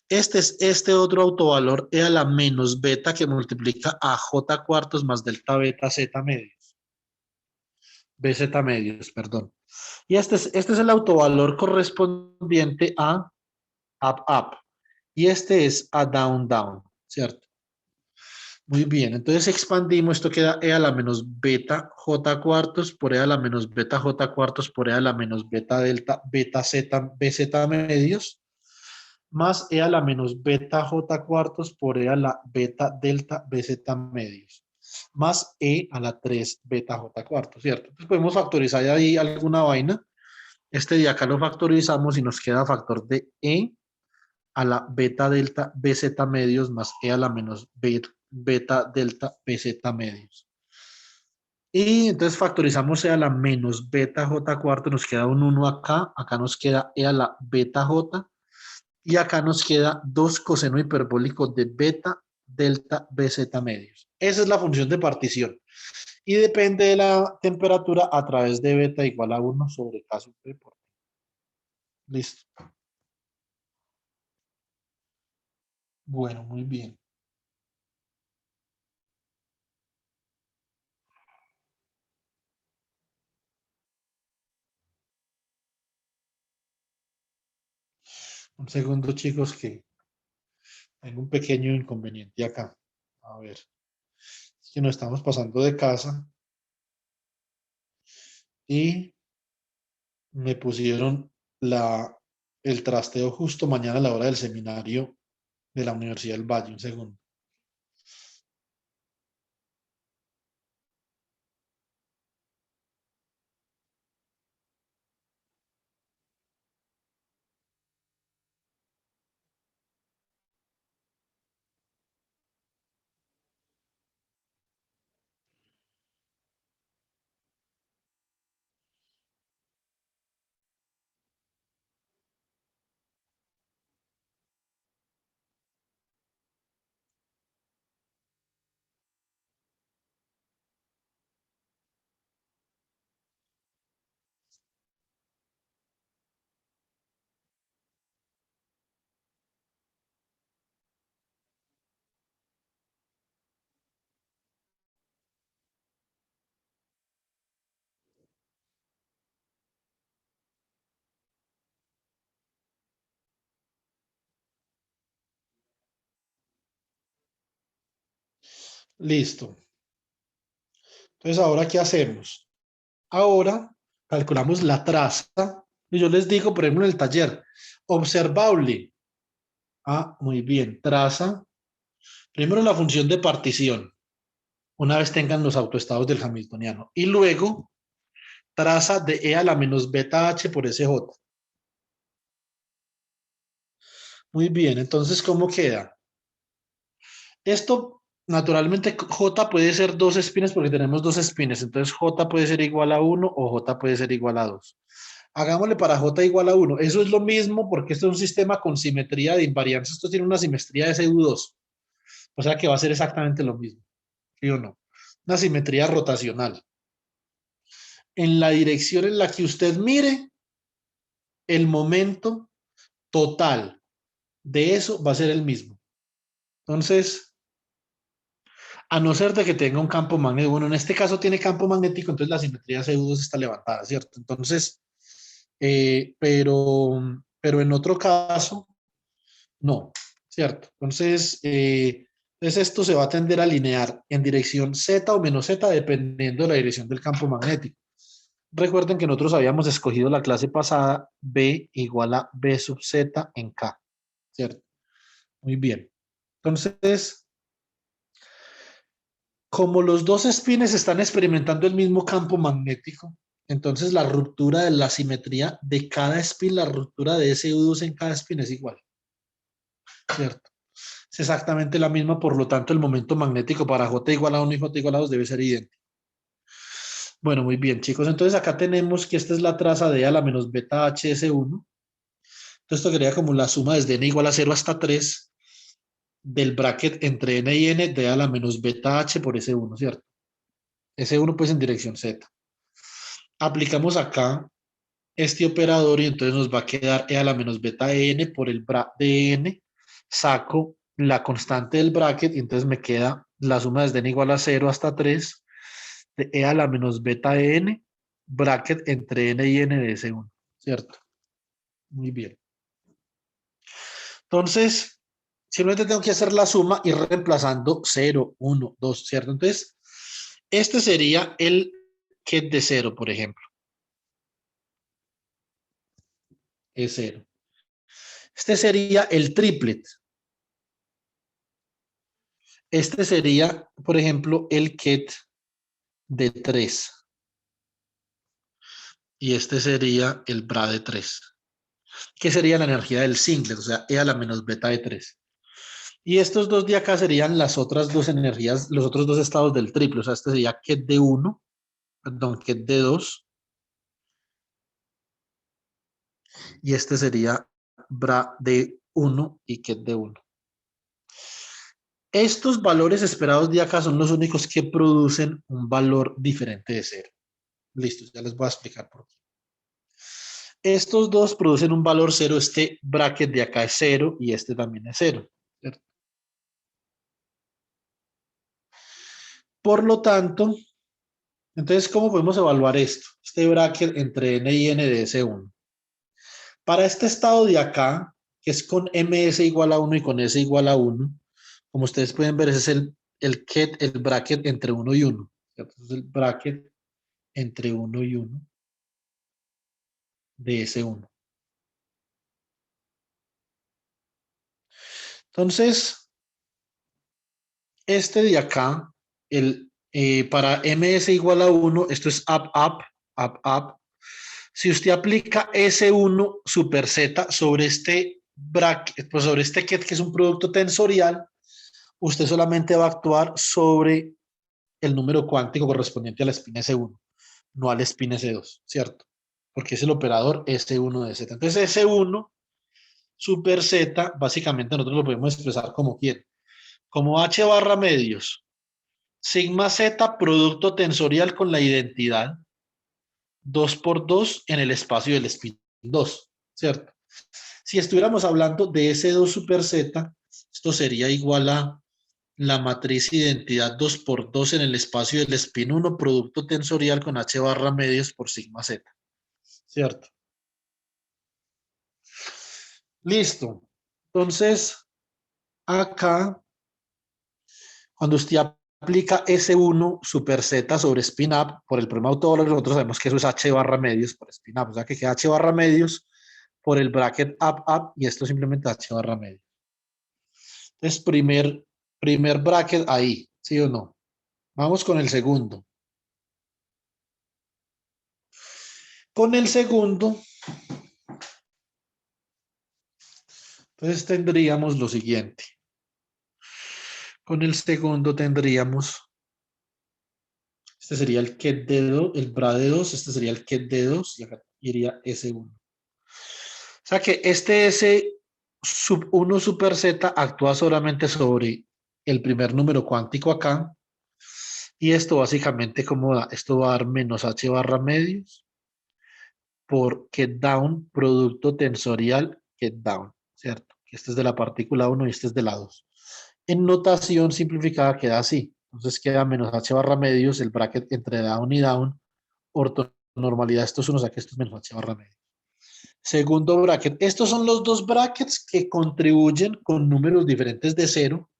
Este es este otro autovalor E a la menos beta que multiplica a J cuartos más delta beta Z medios. BZ medios, perdón. Y este es el autovalor correspondiente a up. Y este es a down, ¿cierto? Muy bien, entonces expandimos, esto queda E a la menos beta J cuartos por E a la menos beta J cuartos por E a la menos beta delta beta Z BZ medios más E a la menos beta J cuartos por E a la beta delta BZ medios más E a la 3 beta J cuartos, ¿cierto? Entonces podemos factorizar ahí alguna vaina. Este de acá lo factorizamos y nos queda factor de E a la beta delta BZ medios más E a la menos beta delta BZ medios. Y entonces factorizamos E a la menos beta J cuarto, nos queda un 1 acá, acá nos queda E a la beta J, y acá nos queda 2 coseno hiperbólico de beta delta BZ medios. Esa es la función de partición. Y depende de la temperatura a través de beta igual a 1 sobre K sub P por T. Listo. Bueno, muy bien. Un segundo, chicos, que tengo un pequeño inconveniente acá. A ver, es que nos estamos pasando de casa y me pusieron el trasteo justo mañana a la hora del seminario de la Universidad del Valle. Un segundo. Listo. Entonces, ¿ahora qué hacemos? Ahora calculamos la traza. Y yo les digo, por ejemplo, en el taller, observable. Ah, muy bien. Traza. Primero la función de partición, una vez tengan los autoestados del hamiltoniano. Y luego, traza de E a la menos beta H por SJ. Muy bien, entonces, ¿cómo queda? Esto, naturalmente, J puede ser dos espines porque tenemos dos espines. Entonces, J puede ser igual a 1 o J puede ser igual a 2. Hagámosle para J igual a 1. Eso es lo mismo porque esto es un sistema con simetría de invarianza. Esto tiene una simetría de SU2. O sea que va a ser exactamente lo mismo. ¿Sí o no? Una simetría rotacional. En la dirección en la que usted mire, el momento total de eso va a ser el mismo. Entonces, a no ser de que tenga un campo magnético. Bueno, en este caso tiene campo magnético, entonces la simetría SU2 está levantada, ¿cierto? Entonces, pero en otro caso, no, ¿cierto? Entonces, esto se va a tender a alinear en dirección Z o menos Z dependiendo de la dirección del campo magnético. Recuerden que nosotros habíamos escogido la clase pasada B igual a B sub Z en K, ¿cierto? Muy bien. Entonces, como los dos espines están experimentando el mismo campo magnético, entonces la ruptura de la simetría de cada espín, la ruptura de SU2 en cada espín es igual, ¿cierto? Es exactamente la misma, por lo tanto el momento magnético para J igual a 1 y J igual a 2 debe ser idéntico. Bueno, muy bien, chicos. Entonces acá tenemos que esta es la traza de A a la menos beta HS1. Entonces esto quedaría como la suma desde n igual a 0 hasta 3 del bracket entre n y n de A a la menos beta H por S1, ¿cierto? S1 pues en dirección Z. Aplicamos acá este operador y entonces nos va a quedar E a la menos beta n por el bra de n. Saco la constante del bracket y entonces me queda la suma desde n igual a 0 hasta 3 de E a la menos beta n bracket entre n y n de S1, ¿cierto? Muy bien. Entonces, simplemente tengo que hacer la suma y reemplazando 0, 1, 2, ¿cierto? Entonces, este sería el ket de 0, por ejemplo. Es 0. Este sería el triplet. Este sería, por ejemplo, el ket de 3. Y este sería el bra de 3. Que sería la energía del singlet, o sea, E a la menos beta de 3. Y estos dos de acá serían las otras dos energías, los otros dos estados del triple. O sea, este sería ket de 1, perdón, ket de 2. Y este sería bra de 1 y ket de 1. Estos valores esperados de acá son los únicos que producen un valor diferente de 0. Listo, ya les voy a explicar por qué. Estos dos producen un valor 0. Este bracket de acá es 0 y este también es 0. ¿Cierto? Por lo tanto, entonces, ¿cómo podemos evaluar esto? Este bracket entre n y n de S1. Para este estado de acá, que es con ms igual a 1 y con s igual a 1, como ustedes pueden ver, ese es el ket, el bracket entre 1 y 1. ¿Cierto? Es el bracket entre 1 y 1 de S1. Entonces, este de acá, para ms igual a 1, esto es up, up, up, up. Si usted aplica S1 super Z sobre este bracket, pues sobre este ket, que es un producto tensorial, usted solamente va a actuar sobre el número cuántico correspondiente a la espina S1, no al spin S2, ¿cierto? Porque es el operador S1 de Z. Entonces S1 super Z, básicamente nosotros lo podemos expresar como quiere. Como H barra medios, sigma Z, producto tensorial con la identidad 2 por 2 en el espacio del spin 2, ¿cierto? Si estuviéramos hablando de S2 super Z, esto sería igual a la matriz identidad 2 por 2 en el espacio del spin 1, producto tensorial con H barra medios por sigma Z, ¿cierto? Listo. Entonces, acá, cuando usted aplica S1 super Z sobre spin up por el problema autólogo, nosotros sabemos que eso es H barra medios por spin up, o sea que queda H barra medios por el bracket up, up, y esto simplemente H barra medios. Entonces, primer bracket ahí, ¿sí o no? Vamos con el segundo. Con el segundo, entonces tendríamos lo siguiente. Con el segundo tendríamos, este sería el ket de 2, el bra de 2, este sería el ket de 2 y acá iría S1. O sea que este S sub 1 super Z actúa solamente sobre el primer número cuántico acá. Y esto básicamente, ¿cómo da? Esto va a dar menos H barra medios por get down, producto tensorial get down, ¿cierto? Este es de la partícula 1 y este es de la 2. En notación simplificada queda así. Entonces queda menos H barra medios, el bracket entre down y down, ortonormalidad, esto es 1, o sea que esto es menos H barra medios. Segundo bracket, estos son los dos brackets que contribuyen con números diferentes de 0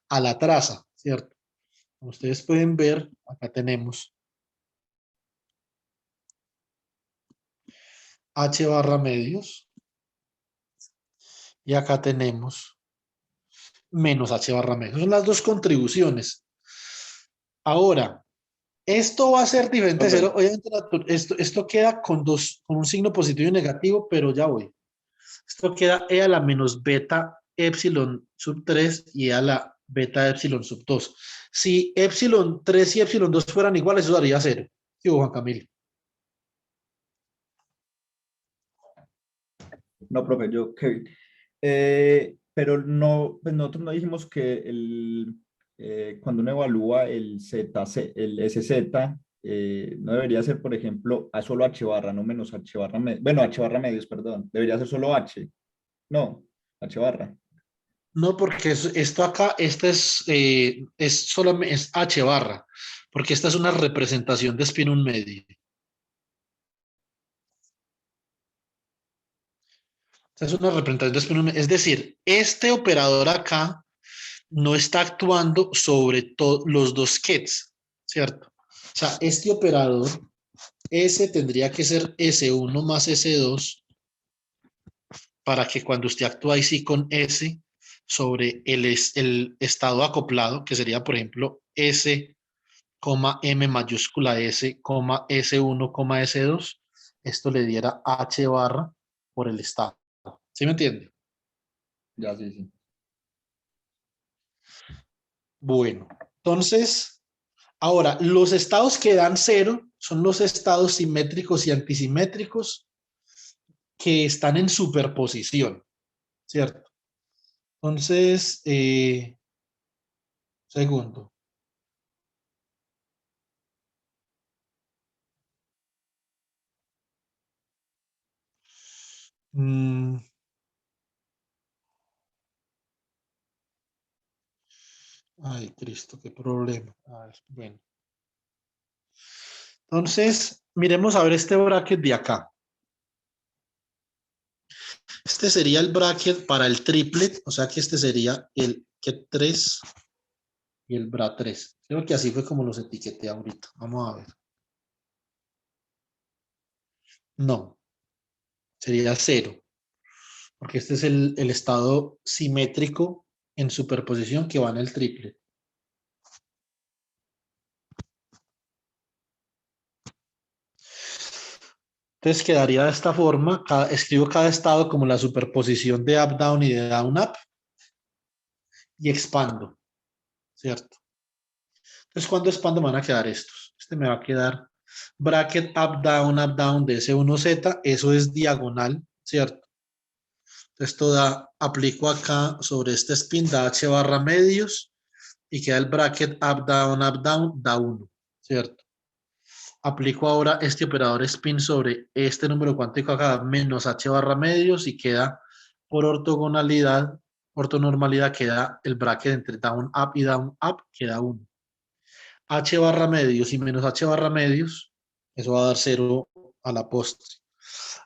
a la traza, ¿cierto? Como ustedes pueden ver, acá tenemos H barra medios y acá tenemos menos H barra medios. Son las dos contribuciones. Ahora, esto va a ser diferente de Profe. 0. Obviamente, esto queda con un signo positivo y negativo, pero ya voy. Esto queda E a la menos beta epsilon sub 3 y E a la beta epsilon sub 2. Si epsilon 3 y epsilon 2 fueran iguales, eso daría 0. ¿Sí, Juan Camilo? No, profe, yo, Kevin. Pero no, pues nosotros no dijimos que cuando uno evalúa el ZC, el SZ, no debería ser, por ejemplo, a solo H barra, no menos H barra, bueno, H barra medios, perdón. Debería ser solo H. No, H barra. No, porque esto acá, esta es solamente es H barra, porque esta es una representación de spin un medio. Esta es una representación de spin un medio. Es decir, este operador acá no está actuando sobre los dos kets, ¿cierto? O sea, este operador S tendría que ser S1 más S2 para que cuando usted actúa sí con S sobre el estado acoplado, que sería, por ejemplo, S, M mayúscula S, S1, S2, esto le diera H barra por el estado. ¿Sí me entiende? Ya, sí, sí. Bueno, entonces, ahora, los estados que dan 0 son los estados simétricos y antisimétricos que están en superposición, ¿cierto? Entonces, segundo. Ay, Cristo, qué problema. A ver, bueno. Entonces, miremos a ver este bracket de acá. Este sería el bracket para el triplet, o sea que este sería el ket 3 y el bra 3. Creo que así fue como los etiqueté ahorita. Vamos a ver. No, sería 0, porque este es el estado simétrico en superposición que va en el triplet. Entonces quedaría de esta forma, escribo cada estado como la superposición de up-down y de down-up y expando, ¿cierto? Entonces cuando expando me van a quedar estos. Este me va a quedar bracket up, down de S1Z, eso es diagonal, ¿cierto? Esto da, aplico acá sobre este spin, da H barra medios y queda el bracket up, down, da 1, ¿cierto? Aplico ahora este operador spin sobre este número cuántico acá, menos H barra medios y queda por ortogonalidad, ortonormalidad queda el bracket entre down, up y down, up, queda 1. H barra medios y menos H barra medios, eso va a dar 0 a la postre.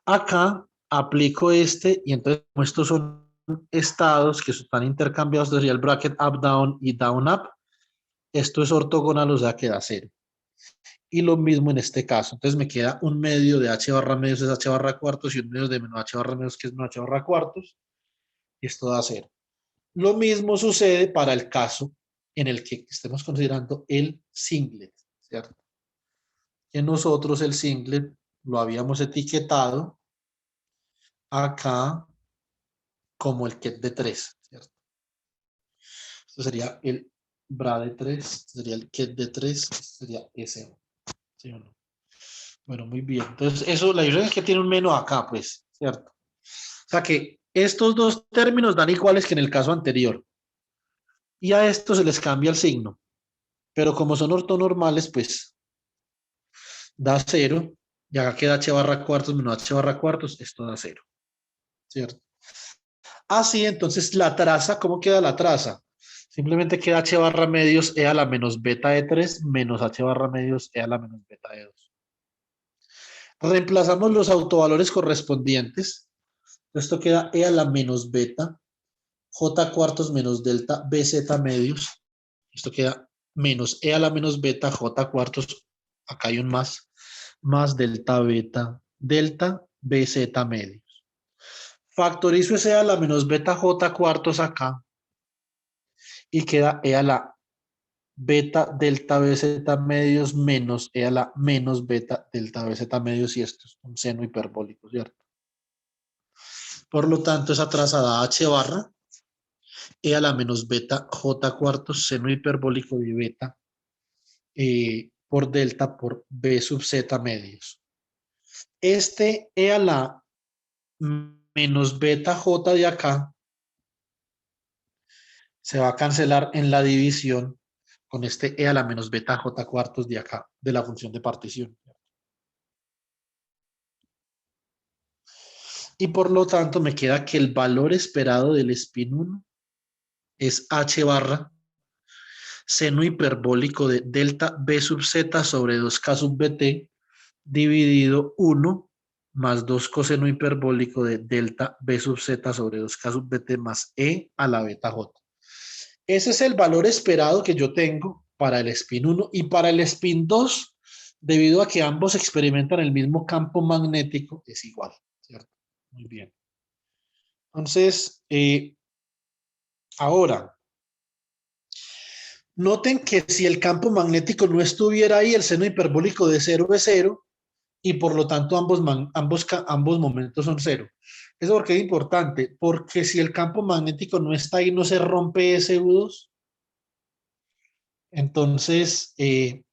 Acá aplico este y entonces como estos son estados que están intercambiados, sería el bracket up, down y down, up. Esto es ortogonal, o sea, queda 0. Y lo mismo en este caso. Entonces me queda un medio de H barra medios es H barra cuartos y un medio de menos H barra medios que es menos H barra cuartos. Y esto da 0. Lo mismo sucede para el caso en el que estemos considerando el singlet, ¿cierto? Que nosotros el singlet lo habíamos etiquetado acá como el ket de 3, ¿cierto? Esto sería el Bra de 3 sería el ket de 3, sería S1. ¿Sí o no? Bueno, muy bien. Entonces, eso, la diferencia es que tiene un menos acá, pues, ¿cierto? O sea que estos dos términos dan iguales que en el caso anterior. Y a esto se les cambia el signo. Pero como son ortonormales, pues da 0. Y acá queda h barra cuartos menos h barra cuartos. Esto da 0. ¿Cierto? Así, entonces, la traza, ¿cómo queda la traza? Simplemente queda h barra medios e a la menos beta de 3 menos h barra medios e a la menos beta de 2. Reemplazamos los autovalores correspondientes. Esto queda e a la menos beta, j cuartos menos delta, bz medios. Esto queda menos e a la menos beta, j cuartos, acá hay un más delta beta, delta, bz medios. Factorizo ese a la menos beta, j cuartos acá y queda e a la beta delta bz medios menos e a la menos beta delta bz medios y esto es un seno hiperbólico, ¿cierto? Por lo tanto, esa traza da h barra e a la menos beta j cuartos seno hiperbólico de beta por delta por b sub z medios. Este e a la menos beta j de acá se va a cancelar en la división con este e a la menos beta j cuartos de acá, de la función de partición. Y por lo tanto me queda que el valor esperado del spin 1 es h barra seno hiperbólico de delta b sub z sobre 2k sub bt dividido 1 más 2 coseno hiperbólico de delta b sub z sobre 2k sub bt más e a la beta j. Ese es el valor esperado que yo tengo para el spin 1 y para el spin 2, debido a que ambos experimentan el mismo campo magnético, es igual, ¿cierto? Muy bien. Entonces, ahora, noten que si el campo magnético no estuviera ahí, el seno hiperbólico de 0 es 0 y por lo tanto ambos momentos son 0. ¿Eso por qué es importante? Porque si el campo magnético no está ahí, no se rompe ese U2. Entonces,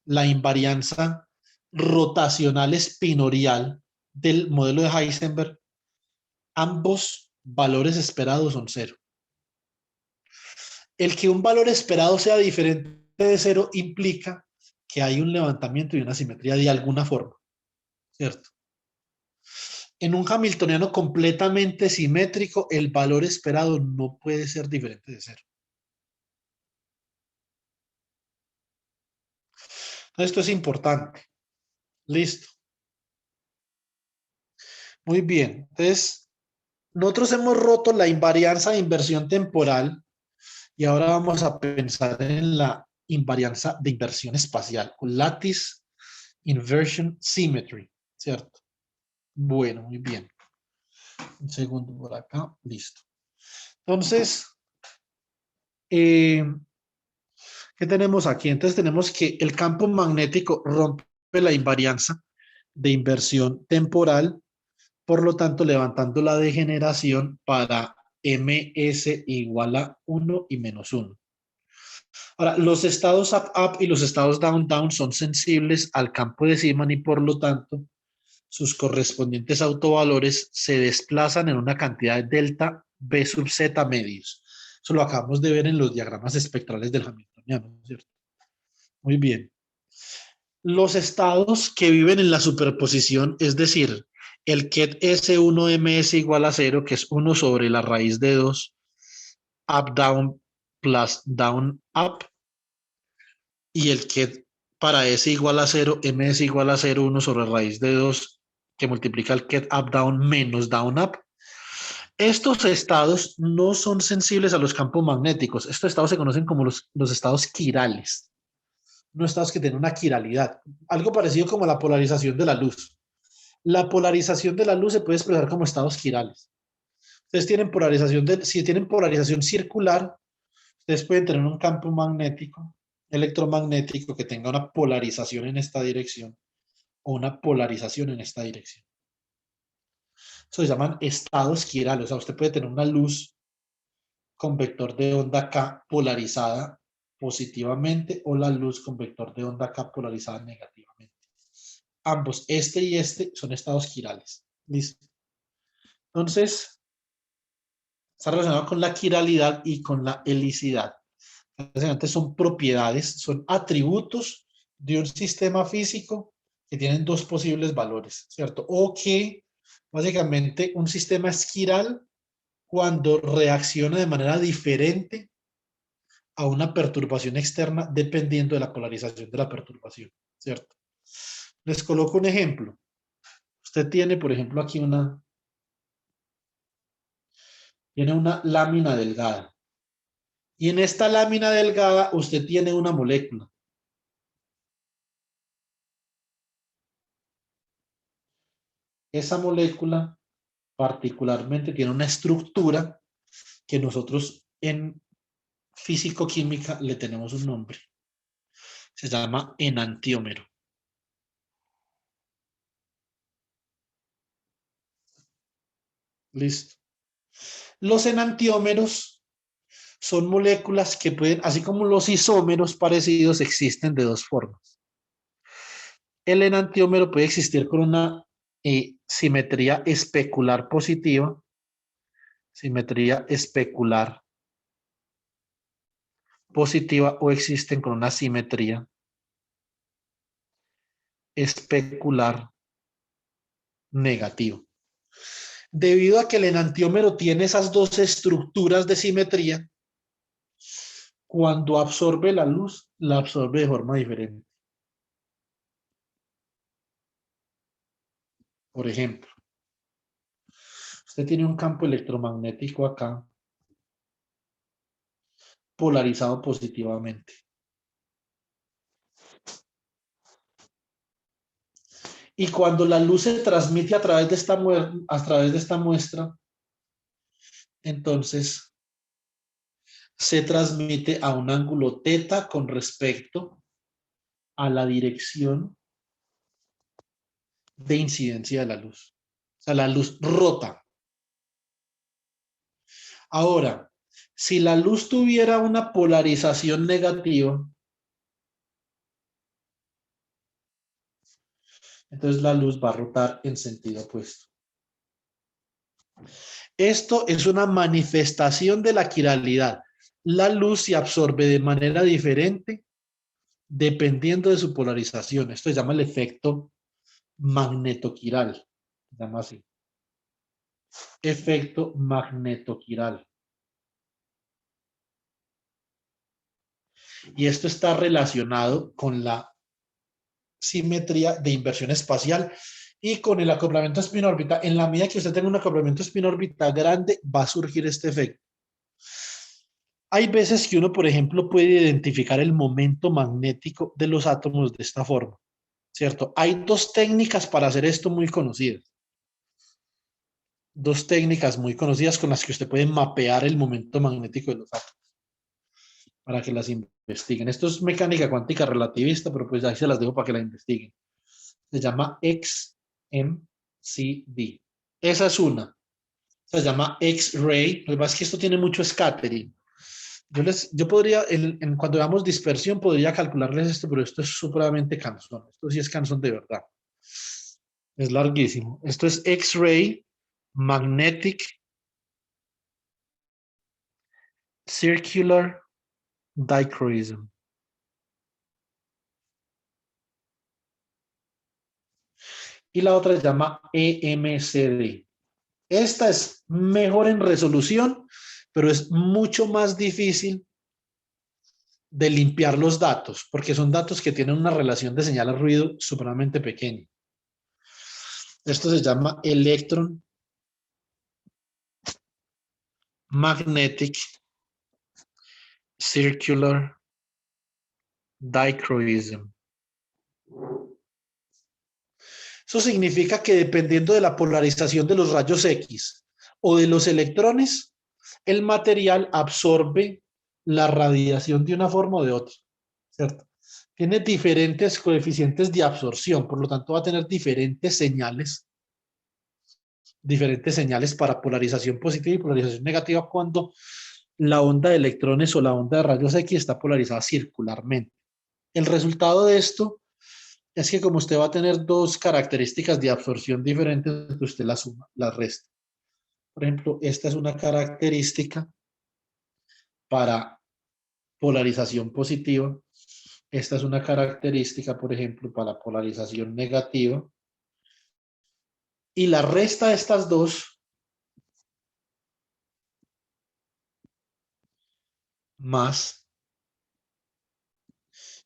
la invarianza rotacional espinorial del modelo de Heisenberg, ambos valores esperados son 0. El que un valor esperado sea diferente de 0 implica que hay un levantamiento y una simetría de alguna forma, ¿cierto? En un hamiltoniano completamente simétrico, el valor esperado no puede ser diferente de 0. Esto es importante. Listo. Muy bien. Entonces, nosotros hemos roto la invarianza de inversión temporal y ahora vamos a pensar en la invarianza de inversión espacial, o lattice inversion symmetry, ¿cierto? Bueno, muy bien. Un segundo por acá, listo. Entonces, ¿qué tenemos aquí? Entonces tenemos que el campo magnético rompe la invarianza de inversión temporal, por lo tanto levantando la degeneración para ms igual a 1 y menos 1. Ahora, los estados up y los estados down son sensibles al campo de Zeeman y por lo tanto sus correspondientes autovalores se desplazan en una cantidad de delta B sub z medios. Eso lo acabamos de ver en los diagramas espectrales del Hamiltoniano, ¿cierto? Muy bien. Los estados que viven en la superposición, es decir, el ket S1ms igual a 0, que es 1 sobre la raíz de 2, up down plus down up, y el ket para S igual a 0, ms igual a 0, 1 sobre raíz de 2, que multiplica el ket up down menos down up. Estos estados no son sensibles a los campos magnéticos. Estos estados se conocen como los estados quirales. Unos estados que tienen una quiralidad. Algo parecido como la polarización de la luz. La polarización de la luz se puede expresar como estados quirales. Ustedes tienen si tienen polarización circular, ustedes pueden tener un campo magnético, electromagnético, que tenga una polarización en esta dirección o una polarización en esta dirección. Eso se llaman estados quirales. O sea, usted puede tener una luz con vector de onda K polarizada positivamente o la luz con vector de onda K polarizada negativamente. Ambos, este y este, son estados quirales. ¿Listo? Entonces, está relacionado con la quiralidad y con la helicidad. Básicamente son propiedades, son atributos de un sistema físico que tienen dos posibles valores, ¿cierto? O que básicamente un sistema es quiral cuando reacciona de manera diferente a una perturbación externa dependiendo de la polarización de la perturbación, ¿cierto? Les coloco un ejemplo. Usted tiene, por ejemplo, aquí una lámina delgada. Y en esta lámina delgada usted tiene una molécula. Esa molécula particularmente tiene una estructura que nosotros en físico-química le tenemos un nombre. Se llama enantiómero. Listo. Los enantiómeros son moléculas que pueden, así como los isómeros parecidos, existen de dos formas. El enantiómero puede existir con una simetría especular positiva, simetría especular positiva, o existen con una simetría especular negativa. Debido a que el enantiómero tiene esas dos estructuras de simetría, cuando absorbe la luz, la absorbe de forma diferente. Por ejemplo, usted tiene un campo electromagnético acá, polarizado positivamente. Y cuando la luz se transmite a través de esta muestra, entonces se transmite a un ángulo teta con respecto a la dirección de incidencia de la luz. O sea, la luz rota. Ahora, si la luz tuviera una polarización negativa, entonces la luz va a rotar en sentido opuesto. Esto es una manifestación de la quiralidad. La luz se absorbe de manera diferente dependiendo de su polarización. Esto se llama el efecto magnetoquiral. Se llama así. Efecto magnetoquiral. Y esto está relacionado con la simetría de inversión espacial y con el acoplamiento spin-órbita. En la medida que usted tenga un acoplamiento spin-órbita grande, va a surgir este efecto. Hay veces que uno, por ejemplo, puede identificar el momento magnético de los átomos de esta forma, ¿cierto? Hay dos técnicas para hacer esto muy conocidas. Dos técnicas muy conocidas con las que usted puede mapear el momento magnético de los átomos para que las investiguen. Esto es mecánica cuántica relativista, pero pues ahí se las dejo para que la investiguen. Se llama XMCD. Esa es una. Se llama X-ray. Lo que pasa es que esto tiene mucho scattering. Yo podría, cuando veamos dispersión, podría calcularles esto, pero esto es supremamente cansón. Esto sí es cansón de verdad. Es larguísimo. Esto es X-ray Magnetic Circular Dichroism. Y la otra se llama EMCD. Esta es mejor en resolución, pero es mucho más difícil de limpiar los datos, porque son datos que tienen una relación de señal a ruido supremamente pequeña. Esto se llama Electron Magnetic Circular Dichroism. Eso significa que dependiendo de la polarización de los rayos X o de los electrones, el material absorbe la radiación de una forma o de otra, ¿cierto? Tiene diferentes coeficientes de absorción, por lo tanto va a tener diferentes señales para polarización positiva y polarización negativa cuando la onda de electrones o la onda de rayos X está polarizada circularmente. El resultado de esto es que como usted va a tener dos características de absorción diferentes, usted las suma, las resta. Por ejemplo, esta es una característica para polarización positiva. Esta es una característica, por ejemplo, para polarización negativa. Y la resta de estas dos más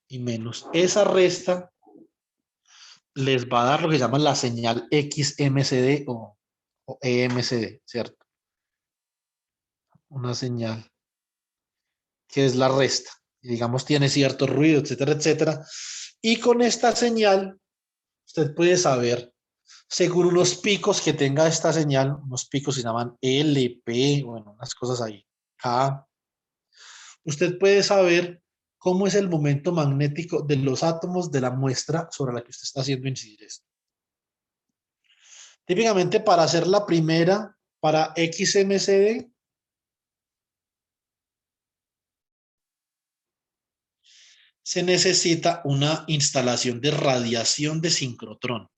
y menos. Esa resta les va a dar lo que llaman la señal XMCD o EMCD, ¿cierto? Una señal que es la resta. Y digamos, tiene cierto ruido, etcétera, etcétera. Y con esta señal, usted puede saber, según unos picos que tenga esta señal, unos picos se llaman LP, bueno, unas cosas ahí, K, usted puede saber cómo es el momento magnético de los átomos de la muestra sobre la que usted está haciendo incidir esto. Típicamente para hacer la primera, para XMCD, se necesita una instalación de radiación de sincrotrón.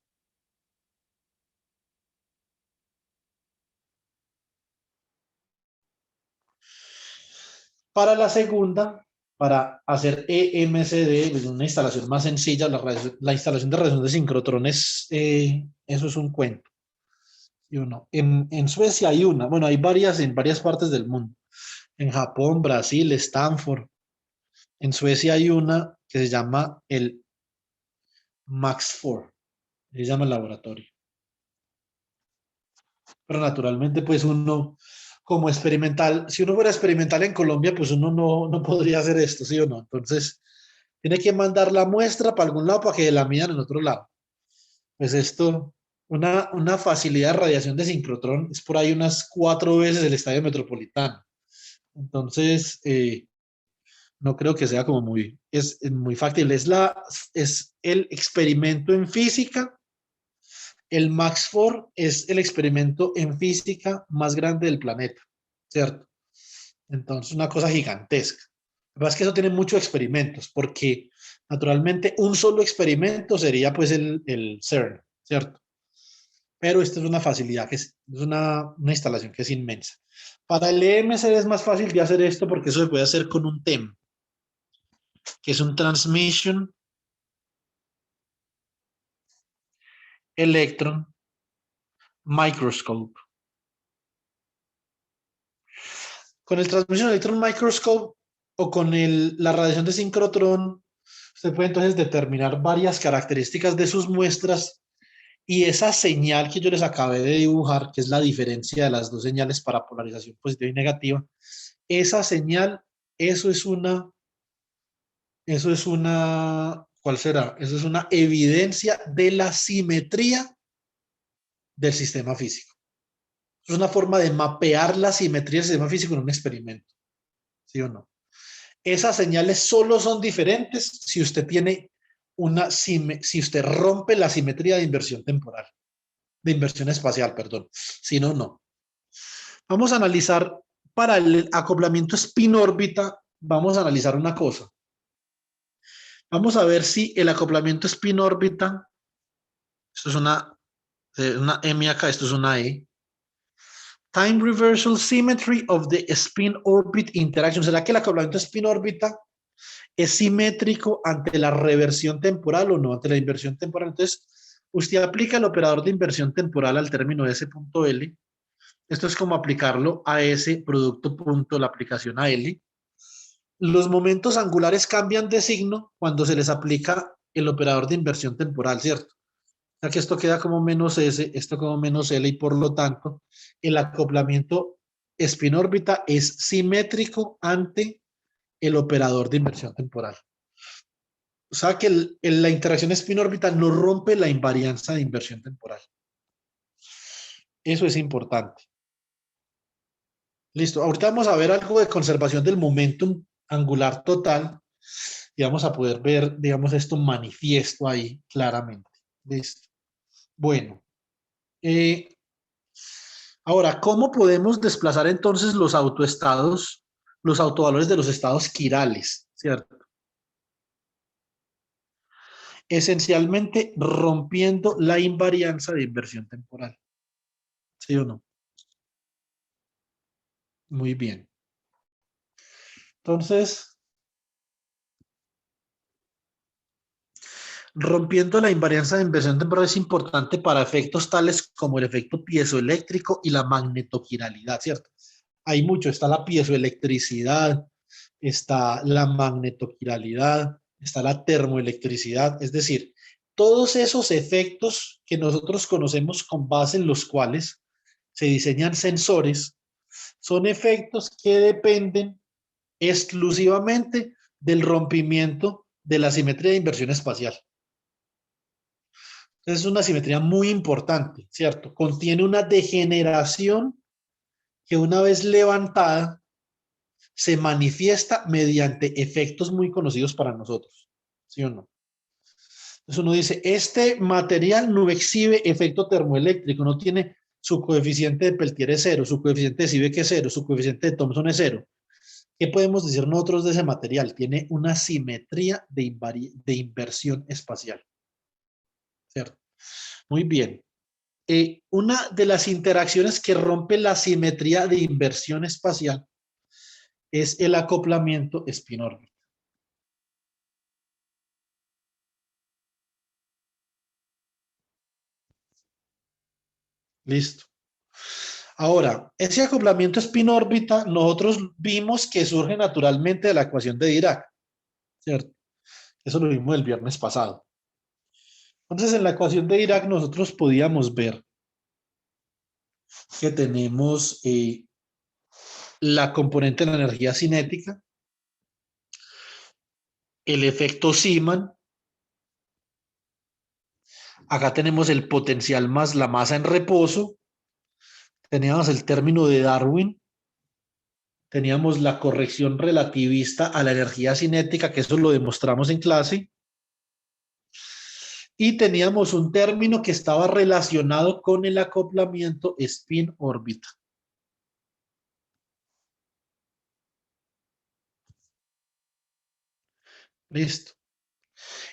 Para la segunda, para hacer EMCD, una instalación más sencilla, la instalación de radiación de sincrotrones, eso es un cuento. ¿Sí o no? En Suecia hay una, bueno, hay varias en varias partes del mundo. En Japón, Brasil, Stanford. En Suecia hay una que se llama el Max4, se llama el laboratorio. Pero naturalmente, pues uno, como experimental, si uno fuera experimental en Colombia, pues uno no podría hacer esto, ¿sí o no? Entonces, tiene que mandar la muestra para algún lado para que la midan en otro lado. Pues esto, una facilidad de radiación de sincrotrón es por ahí unas 4 veces el estadio metropolitano. Entonces, no creo que sea como es muy factible. Es el experimento en física. El Max4 es el experimento en física más grande del planeta, ¿cierto? Entonces, una cosa gigantesca. Lo que pasa es que eso tiene muchos experimentos, porque naturalmente un solo experimento sería pues el CERN, ¿cierto? Pero esto es una facilidad, es una instalación que es inmensa. Para el EMC es más fácil de hacer esto porque eso se puede hacer con un TEM, que es un Transmission Electron Microscope. Con el Transmission Electron Microscope o con la radiación de sincrotrón, usted puede entonces determinar varias características de sus muestras y esa señal que yo les acabé de dibujar, que es la diferencia de las dos señales para polarización positiva y negativa, esa señal, ¿cuál será? Eso es una evidencia de la simetría del sistema físico. Es una forma de mapear la simetría del sistema físico en un experimento. ¿Sí o no? Esas señales solo son diferentes si usted tiene si usted rompe la simetría de inversión temporal, de inversión espacial, perdón. Si no, no. Vamos a analizar para el acoplamiento spin-órbita, vamos a analizar una cosa. Vamos a ver si el acoplamiento spin-órbita, esto es una M acá, esto es una E. Time reversal symmetry of the spin-orbit interaction. ¿Será que el acoplamiento spin-órbita es simétrico ante la reversión temporal o no? Ante la inversión temporal. Entonces, usted aplica el operador de inversión temporal al término de S punto L. Esto es como aplicarlo a S producto punto la aplicación a L. Los momentos angulares cambian de signo cuando se les aplica el operador de inversión temporal, ¿cierto? O sea que esto queda como menos S, esto como menos L y por lo tanto el acoplamiento spin-órbita es simétrico ante el operador de inversión temporal. O sea que la interacción spin-órbita no rompe la invarianza de inversión temporal. Eso es importante. Listo. Ahorita vamos a ver algo de conservación del momentum angular total y vamos a poder ver, digamos, esto manifiesto ahí claramente. Listo. Bueno. Ahora, ¿cómo podemos desplazar entonces los autoestados los autovalores de los estados quirales, ¿cierto? Esencialmente rompiendo la invarianza de inversión temporal. ¿Sí o no? Muy bien. Entonces, rompiendo la invarianza de inversión temporal es importante para efectos tales como el efecto piezoeléctrico y la magnetoquiralidad, ¿cierto? Hay mucho, está la piezoelectricidad, está la magnetoquiralidad, está la termoelectricidad, es decir, todos esos efectos que nosotros conocemos con base en los cuales se diseñan sensores, son efectos que dependen exclusivamente del rompimiento de la simetría de inversión espacial. Es una simetría muy importante, ¿cierto? Contiene una degeneración que una vez levantada se manifiesta mediante efectos muy conocidos para nosotros, ¿sí o no? Entonces uno dice, este material no exhibe efecto termoeléctrico, no tiene su coeficiente de Peltier es cero, su coeficiente de Seebeck es cero, su coeficiente de Thomson es cero. ¿Qué podemos decir nosotros de ese material? Tiene una simetría de inversión espacial, ¿cierto? Muy bien. Una de las interacciones que rompe la simetría de inversión espacial es el acoplamiento spin-órbita. Listo. Ahora, ese acoplamiento spin-órbita nosotros vimos que surge naturalmente de la ecuación de Dirac, ¿cierto? Eso lo vimos el viernes pasado. Entonces, en la ecuación de Dirac nosotros podíamos ver que tenemos la componente de la energía cinética, el efecto Zeeman, acá tenemos el potencial más la masa en reposo, teníamos el término de Darwin, teníamos la corrección relativista a la energía cinética, que eso lo demostramos en clase, y teníamos un término que estaba relacionado con el acoplamiento spin-órbita. Listo.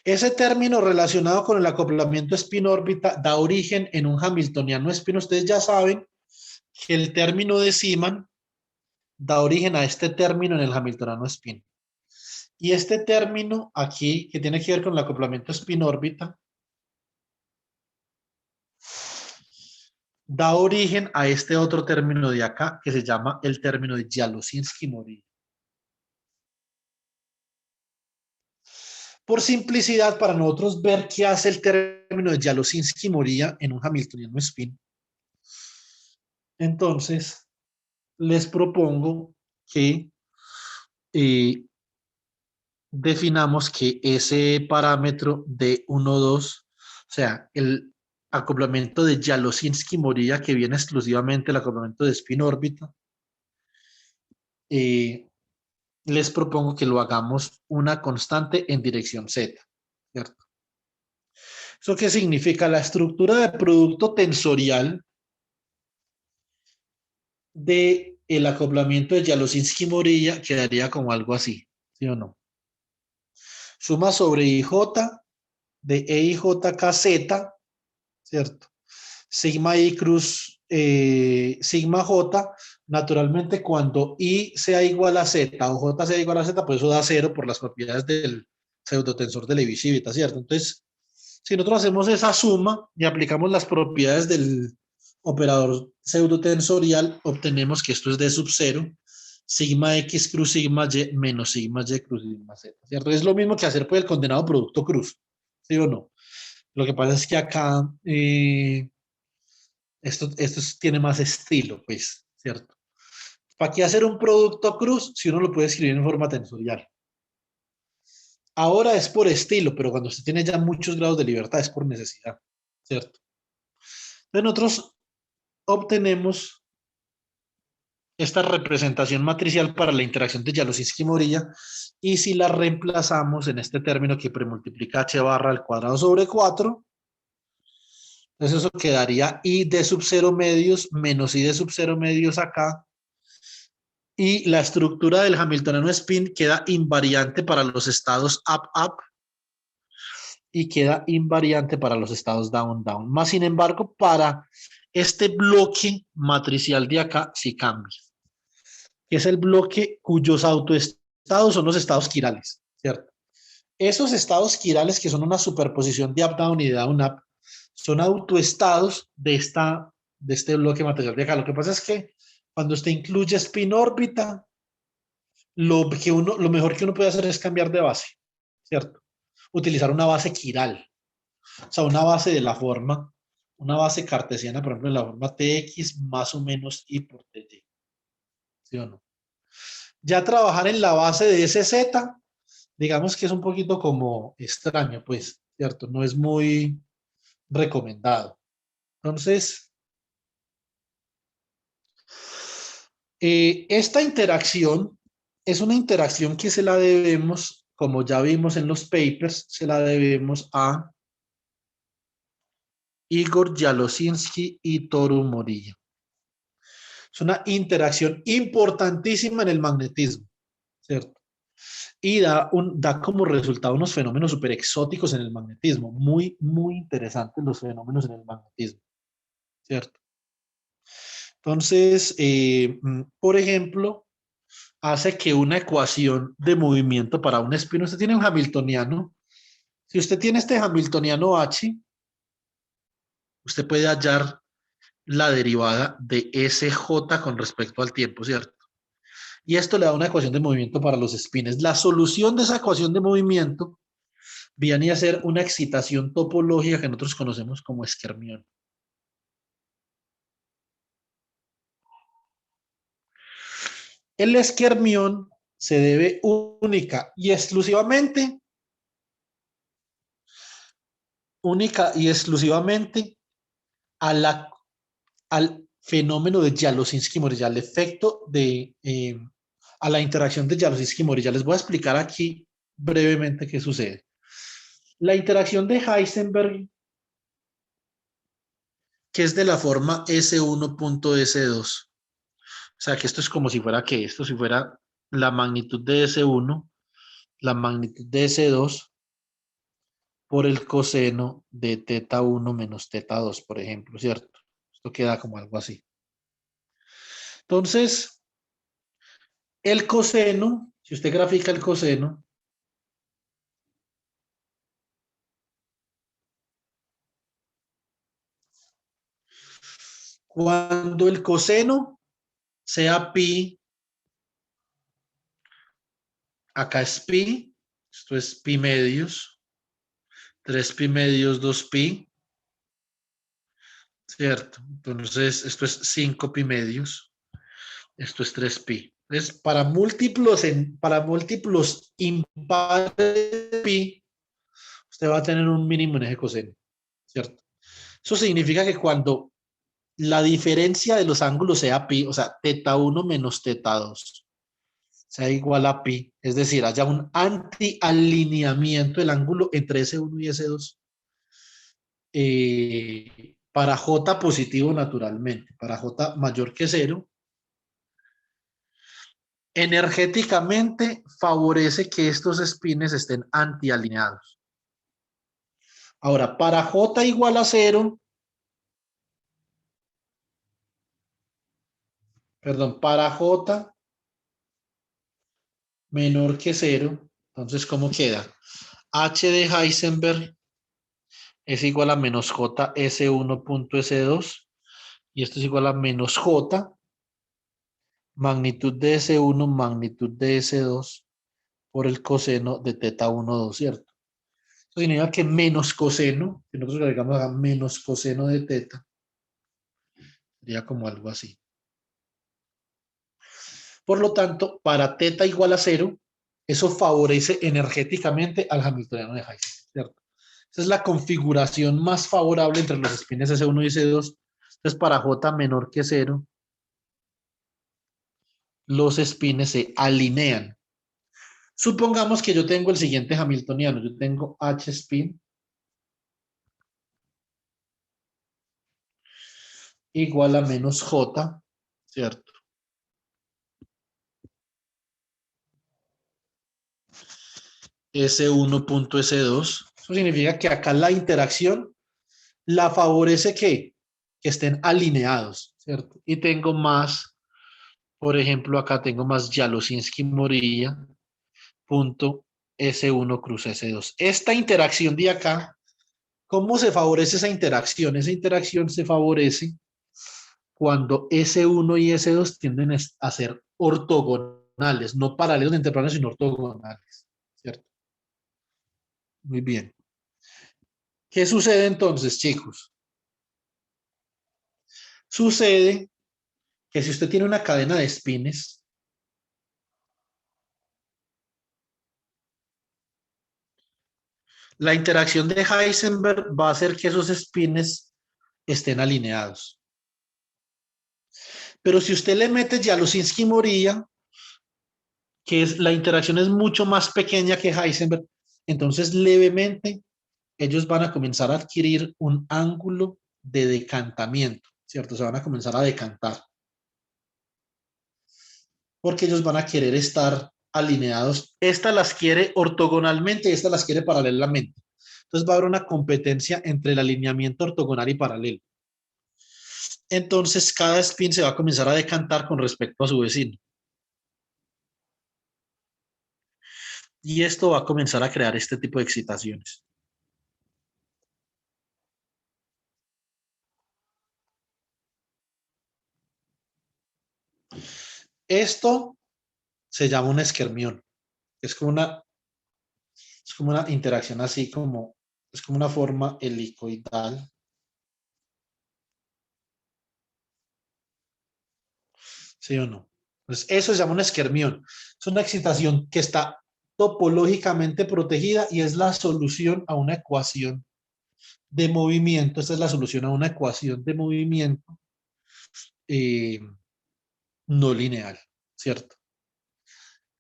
Ese término relacionado con el acoplamiento spin-órbita da origen en un hamiltoniano spin. Ustedes ya saben que el término de Zeeman da origen a este término en el hamiltoniano spin. Y este término aquí, que tiene que ver con el acoplamiento spin-órbita, da origen a este otro término de acá, que se llama el término de Jalusinski-Morilla. Por simplicidad, para nosotros ver qué hace el término de Jalusinski-Morilla en un hamiltoniano spin, entonces les propongo que definamos que ese parámetro de 1, 2, o sea, el acoplamiento de Jalusinski-Morilla, que viene exclusivamente del acoplamiento de spin-órbita, les propongo que lo hagamos una constante en dirección Z, ¿cierto? ¿Eso qué significa? La estructura de producto tensorial del acoplamiento de Jalusinski-Morilla quedaría como algo así, ¿sí o no? Suma sobre IJ de EIJKZ, ¿cierto? Sigma I cruz sigma J, naturalmente cuando I sea igual a Z o J sea igual a Z, pues eso da cero por las propiedades del pseudotensor de Levi-Civita, ¿cierto? Entonces, si nosotros hacemos esa suma y aplicamos las propiedades del operador pseudotensorial, obtenemos que esto es D sub 0, sigma X cruz sigma Y menos sigma Y cruz sigma Z, ¿cierto? Es lo mismo que hacer por el condenado producto cruz, ¿sí o no? Lo que pasa es que acá esto tiene más estilo, pues, ¿cierto? ¿Para qué hacer un producto cruz si uno lo puede escribir en forma tensorial? Ahora es por estilo, pero cuando usted tiene ya muchos grados de libertad es por necesidad, ¿cierto? Entonces nosotros obtenemos esta representación matricial para la interacción de Jalusinski-Morilla y si la reemplazamos en este término que premultiplica h barra al cuadrado sobre 4, entonces eso quedaría I de sub 0 medios menos I de sub 0 medios acá Y la estructura del hamiltoniano spin queda invariante para los estados up-up y queda invariante para los estados down-down. Más sin embargo, para este bloque matricial de acá sí cambia, que es el bloque cuyos autoestados son los estados quirales, ¿cierto? Esos estados quirales, que son una superposición de up-down y de down-up, son autoestados de este bloque matricial de acá. Lo que pasa es que cuando usted incluye spin órbita, lo mejor que uno puede hacer es cambiar de base, ¿cierto? Utilizar una base quiral, o sea, una base de la forma, una base cartesiana, por ejemplo, en la forma Tx más o menos y por Ty, ¿sí o no? Ya trabajar en la base de SZ, digamos que es un poquito como extraño, pues, ¿cierto? No es muy recomendado. Entonces, esta interacción es una interacción que se la debemos, como ya vimos en los papers, se la debemos a Igor Yalosinsky y Toru Morillo. Es una interacción importantísima en el magnetismo, ¿cierto? Y da como resultado unos fenómenos súper exóticos en el magnetismo, muy, muy interesantes los fenómenos en el magnetismo, ¿cierto? Entonces, por ejemplo, hace que una ecuación de movimiento para un spin, usted tiene un hamiltoniano, si usted tiene este hamiltoniano H, usted puede hallar la derivada de SJ con respecto al tiempo, ¿cierto? Y esto le da una ecuación de movimiento para los spins. La solución de esa ecuación de movimiento viene a ser una excitación topológica que nosotros conocemos como esquermión. El esquermión se debe única y exclusivamente al fenómeno de Jalosinski-Morillard, al efecto a la interacción de Jalosinski-Morillard. Les voy a explicar aquí brevemente qué sucede. La interacción de Heisenberg, que es de la forma S1.S2, o sea que esto es como si fuera que esto, si fuera la magnitud de S1, la magnitud de S2 por el coseno de teta 1 menos teta 2, por ejemplo, ¿cierto? Esto queda como algo así. Entonces, el coseno, si usted grafica el coseno, cuando el coseno sea pi, acá es pi, esto es pi medios, 3 pi medios, 2 pi, ¿cierto? Entonces, esto es 5 pi medios, esto es 3 pi. Entonces, para múltiplos impares de pi, usted va a tener un mínimo en eje coseno, ¿cierto? Eso significa que cuando la diferencia de los ángulos sea pi, o sea, teta 1 menos teta 2, sea igual a pi, es decir, haya un anti-alineamiento del ángulo entre S1 y S2, para J positivo naturalmente, para J mayor que 0, energéticamente favorece que estos espines estén antialineados. Ahora, para J igual a 0, perdón, para J menor que 0, entonces, ¿cómo queda? H de Heisenberg es igual a menos J S1.S2 y esto es igual a menos J magnitud de S1 magnitud de S2 por el coseno de teta 1, 2, ¿cierto? Eso significa que menos coseno, si nosotros agregamos acá menos coseno de teta, sería como algo así. Por lo tanto, para teta igual a 0, eso favorece energéticamente al hamiltoniano de Heisenberg, ¿cierto? Esa es la configuración más favorable entre los espines S1 y S2. Entonces, para J menor que 0, los espines se alinean. Supongamos que yo tengo el siguiente hamiltoniano. Yo tengo H spin igual a menos J, ¿cierto? S1.S2. Eso significa que acá la interacción la favorece que estén alineados, ¿cierto? Y tengo más, por ejemplo, acá tengo más Jalosinski-Morilla punto S1 cruz S2. Esta interacción de acá, ¿cómo se favorece esa interacción? Esa interacción se favorece cuando S1 y S2 tienden a ser ortogonales, no paralelos entre planos, sino ortogonales, ¿cierto? Muy bien. ¿Qué sucede entonces, chicos? Sucede que si usted tiene una cadena de espines, la interacción de Heisenberg va a hacer que esos espines estén alineados. Pero si usted le mete Jalosinski-Morilla, que es, la interacción es mucho más pequeña que Heisenberg, entonces levemente ellos van a comenzar a adquirir un ángulo de decantamiento, ¿cierto? Se van a comenzar a decantar. Porque ellos van a querer estar alineados. Esta las quiere ortogonalmente y esta las quiere paralelamente. Entonces va a haber una competencia entre el alineamiento ortogonal y paralelo. Entonces cada spin se va a comenzar a decantar con respecto a su vecino. Y esto va a comenzar a crear este tipo de excitaciones. Esto se llama un esquermión. Es como una interacción así como, es como una forma helicoidal. ¿Sí o no? Entonces, eso se llama un esquermión. Es una excitación que está topológicamente protegida y es la solución a una ecuación de movimiento. Esta es la solución a una ecuación de movimiento eh, no lineal, ¿cierto?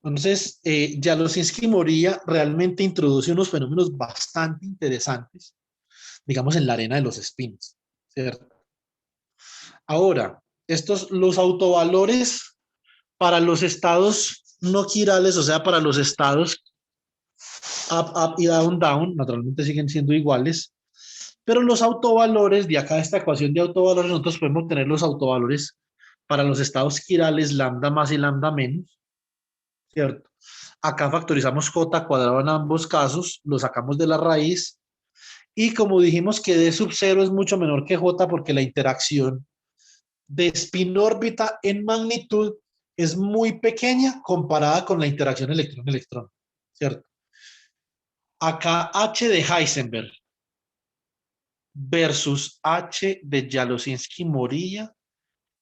Entonces, Jalosinski-Morilla realmente introduce unos fenómenos bastante interesantes, digamos, en la arena de los spins, ¿cierto? Ahora, los autovalores para los estados no quirales, o sea, para los estados up, up y down, down, naturalmente siguen siendo iguales, pero los autovalores, de acá de esta ecuación de autovalores, nosotros podemos tener los autovalores para los estados quirales lambda más y lambda menos, ¿cierto? Acá factorizamos j cuadrado en ambos casos, lo sacamos de la raíz, y como dijimos que d sub 0 es mucho menor que j porque la interacción de spin órbita en magnitud es muy pequeña comparada con la interacción electrón-electrón, ¿cierto? Acá H de Heisenberg versus H de Jalosinski-Morilla.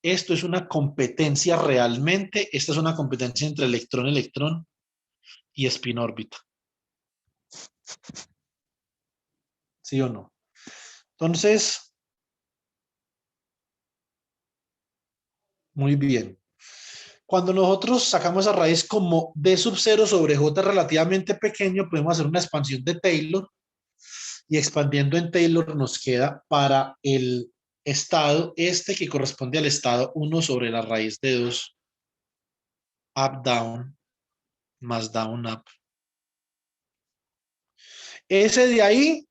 Esto es una competencia realmente. Esta es una competencia entre electrón-electrón y spin-órbita. ¿Sí o no? Entonces, muy bien. Cuando nosotros sacamos esa raíz como D sub 0 sobre J relativamente pequeño, podemos hacer una expansión de Taylor. Y expandiendo en Taylor nos queda para el estado este que corresponde al estado 1 sobre la raíz de 2 up down más down up. Ese de ahí,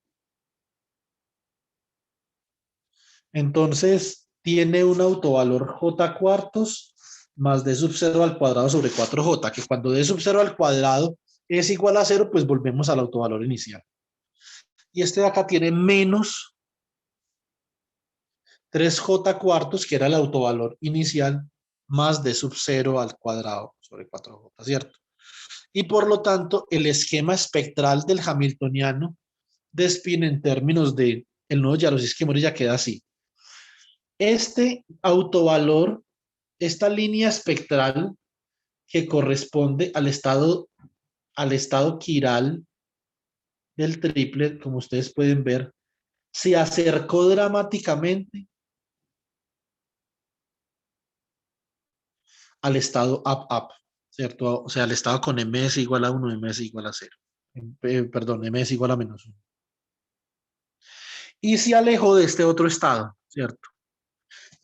entonces, tiene un autovalor j cuartos más d sub 0 al cuadrado sobre 4j, que cuando d sub 0 al cuadrado es igual a 0, pues volvemos al autovalor inicial. Y este de acá tiene menos 3j cuartos, que era el autovalor inicial, más d sub 0 al cuadrado sobre 4j, ¿cierto? Y por lo tanto, el esquema espectral del hamiltoniano de spin en términos de el nudo Jalosinski-Morilla queda así. Este autovalor, esta línea espectral que corresponde al estado quiral del triplet, como ustedes pueden ver, se acercó dramáticamente al estado up-up, ¿cierto? O sea, al estado con ms igual a 1, ms igual a 0. Perdón, ms igual a menos 1. Y se alejó de este otro estado, ¿cierto?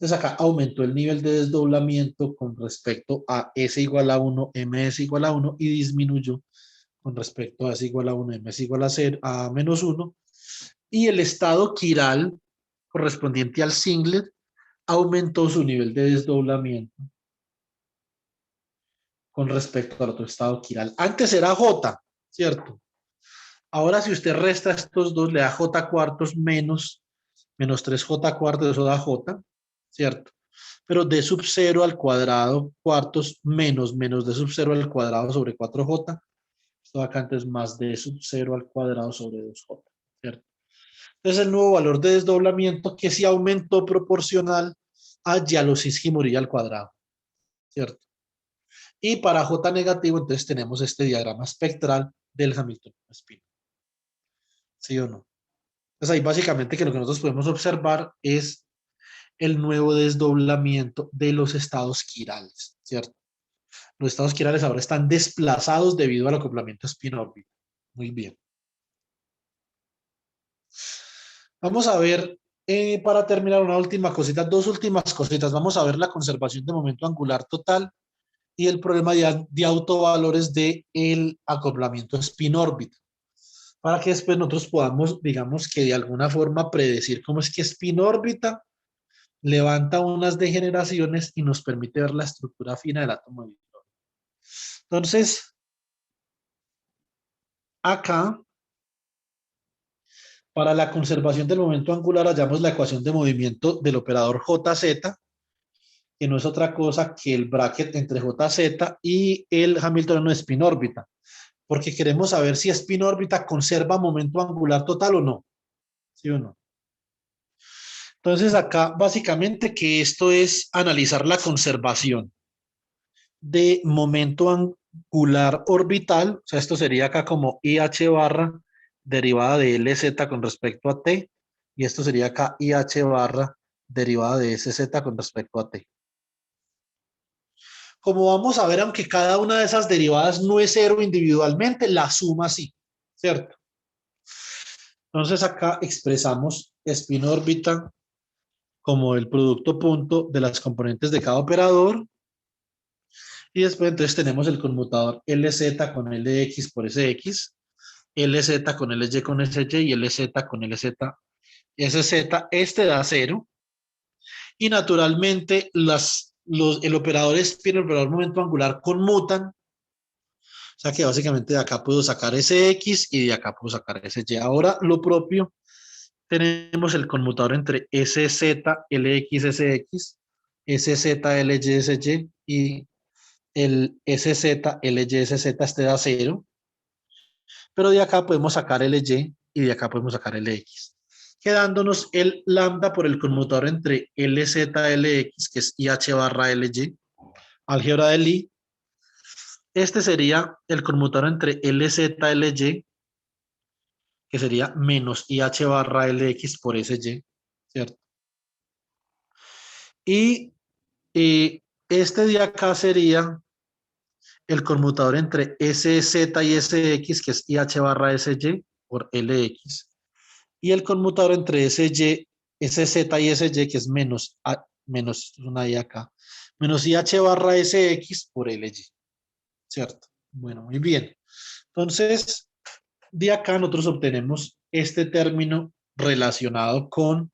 Entonces acá aumentó el nivel de desdoblamiento con respecto a S igual a 1, MS igual a 1 y disminuyó con respecto a S igual a 1, M es igual a, 0, a menos 1, y el estado quiral correspondiente al singlet aumentó su nivel de desdoblamiento con respecto al otro estado quiral. Antes era J, ¿cierto? Ahora si usted resta estos dos, le da J cuartos menos 3J cuartos, eso da J, ¿cierto? Pero D sub 0 al cuadrado cuartos menos D sub 0 al cuadrado sobre 4J. Esto acá antes más D sub 0 al cuadrado sobre 2J, ¿cierto? Entonces el nuevo valor de desdoblamiento que sí aumentó proporcional a Yalositsky-Morilla al cuadrado, ¿cierto? Y para J negativo, entonces tenemos este diagrama espectral del Hamiltoniano espino. ¿Sí o no? Entonces ahí básicamente que lo que nosotros podemos observar es el nuevo desdoblamiento de los estados quirales, ¿cierto? Los estados quirales ahora están desplazados debido al acoplamiento spin-órbita. Muy bien. Vamos a ver, para terminar, una última cosita, dos últimas cositas. Vamos a ver la conservación de momento angular total y el problema de autovalores del acoplamiento spin-órbita. Para que después nosotros podamos, digamos que de alguna forma predecir cómo es que spin-órbita levanta unas degeneraciones y nos permite ver la estructura fina del átomo de hidrógeno. Entonces, acá, para la conservación del momento angular, hallamos la ecuación de movimiento del operador JZ, que no es otra cosa que el bracket entre JZ y el Hamiltoniano de spin órbita, porque queremos saber si spin órbita conserva momento angular total o no. ¿Sí o no? Entonces acá básicamente que esto es analizar la conservación de momento angular orbital, o sea, esto sería acá como IH barra derivada de LZ con respecto a T, y esto sería acá IH barra derivada de SZ con respecto a T. Como vamos a ver, aunque cada una de esas derivadas no es cero individualmente, la suma sí, ¿cierto? Entonces acá expresamos spin órbita como el producto punto de las componentes de cada operador. Y después entonces tenemos el conmutador LZ con LX por SX, LZ con LY con SY y LZ con LZ SZ. Este da 0. Y naturalmente el operador spin, el operador momento angular conmutan. O sea que básicamente de acá puedo sacar SX y de acá puedo sacar SY. Ahora lo propio, tenemos el conmutador entre SZ, LX, SX, SZ, LY, SY y el SZ, LY, SZ este da 0. Pero de acá podemos sacar LY y de acá podemos sacar LX. Quedándonos el lambda por el conmutador entre LZ, LX, que es IH barra LY, álgebra de Lie. Este sería el conmutador entre LZ, LY, que sería menos IH barra LX por SY, ¿cierto? Y este de acá sería el conmutador entre SZ y SX, que es IH barra SY por LX. Y el conmutador entre SY, SZ y SY, que es menos una Y acá, menos IH barra SX por LY, ¿cierto? Bueno, muy bien. Entonces, de acá nosotros obtenemos este término relacionado con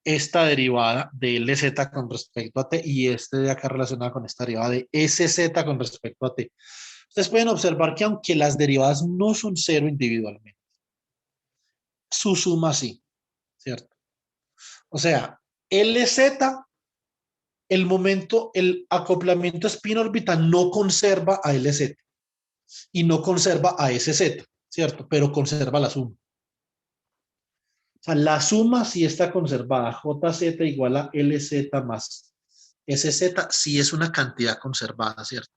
esta derivada de LZ con respecto a T y este de acá relacionado con esta derivada de SZ con respecto a T. Ustedes pueden observar que aunque las derivadas no son cero individualmente, su suma sí, ¿cierto? O sea, LZ, el acoplamiento spin órbita no conserva a LZ y no conserva a SZ, ¿cierto? Pero conserva la suma. O sea, la suma sí está conservada. JZ igual a LZ más SZ sí es una cantidad conservada, ¿cierto?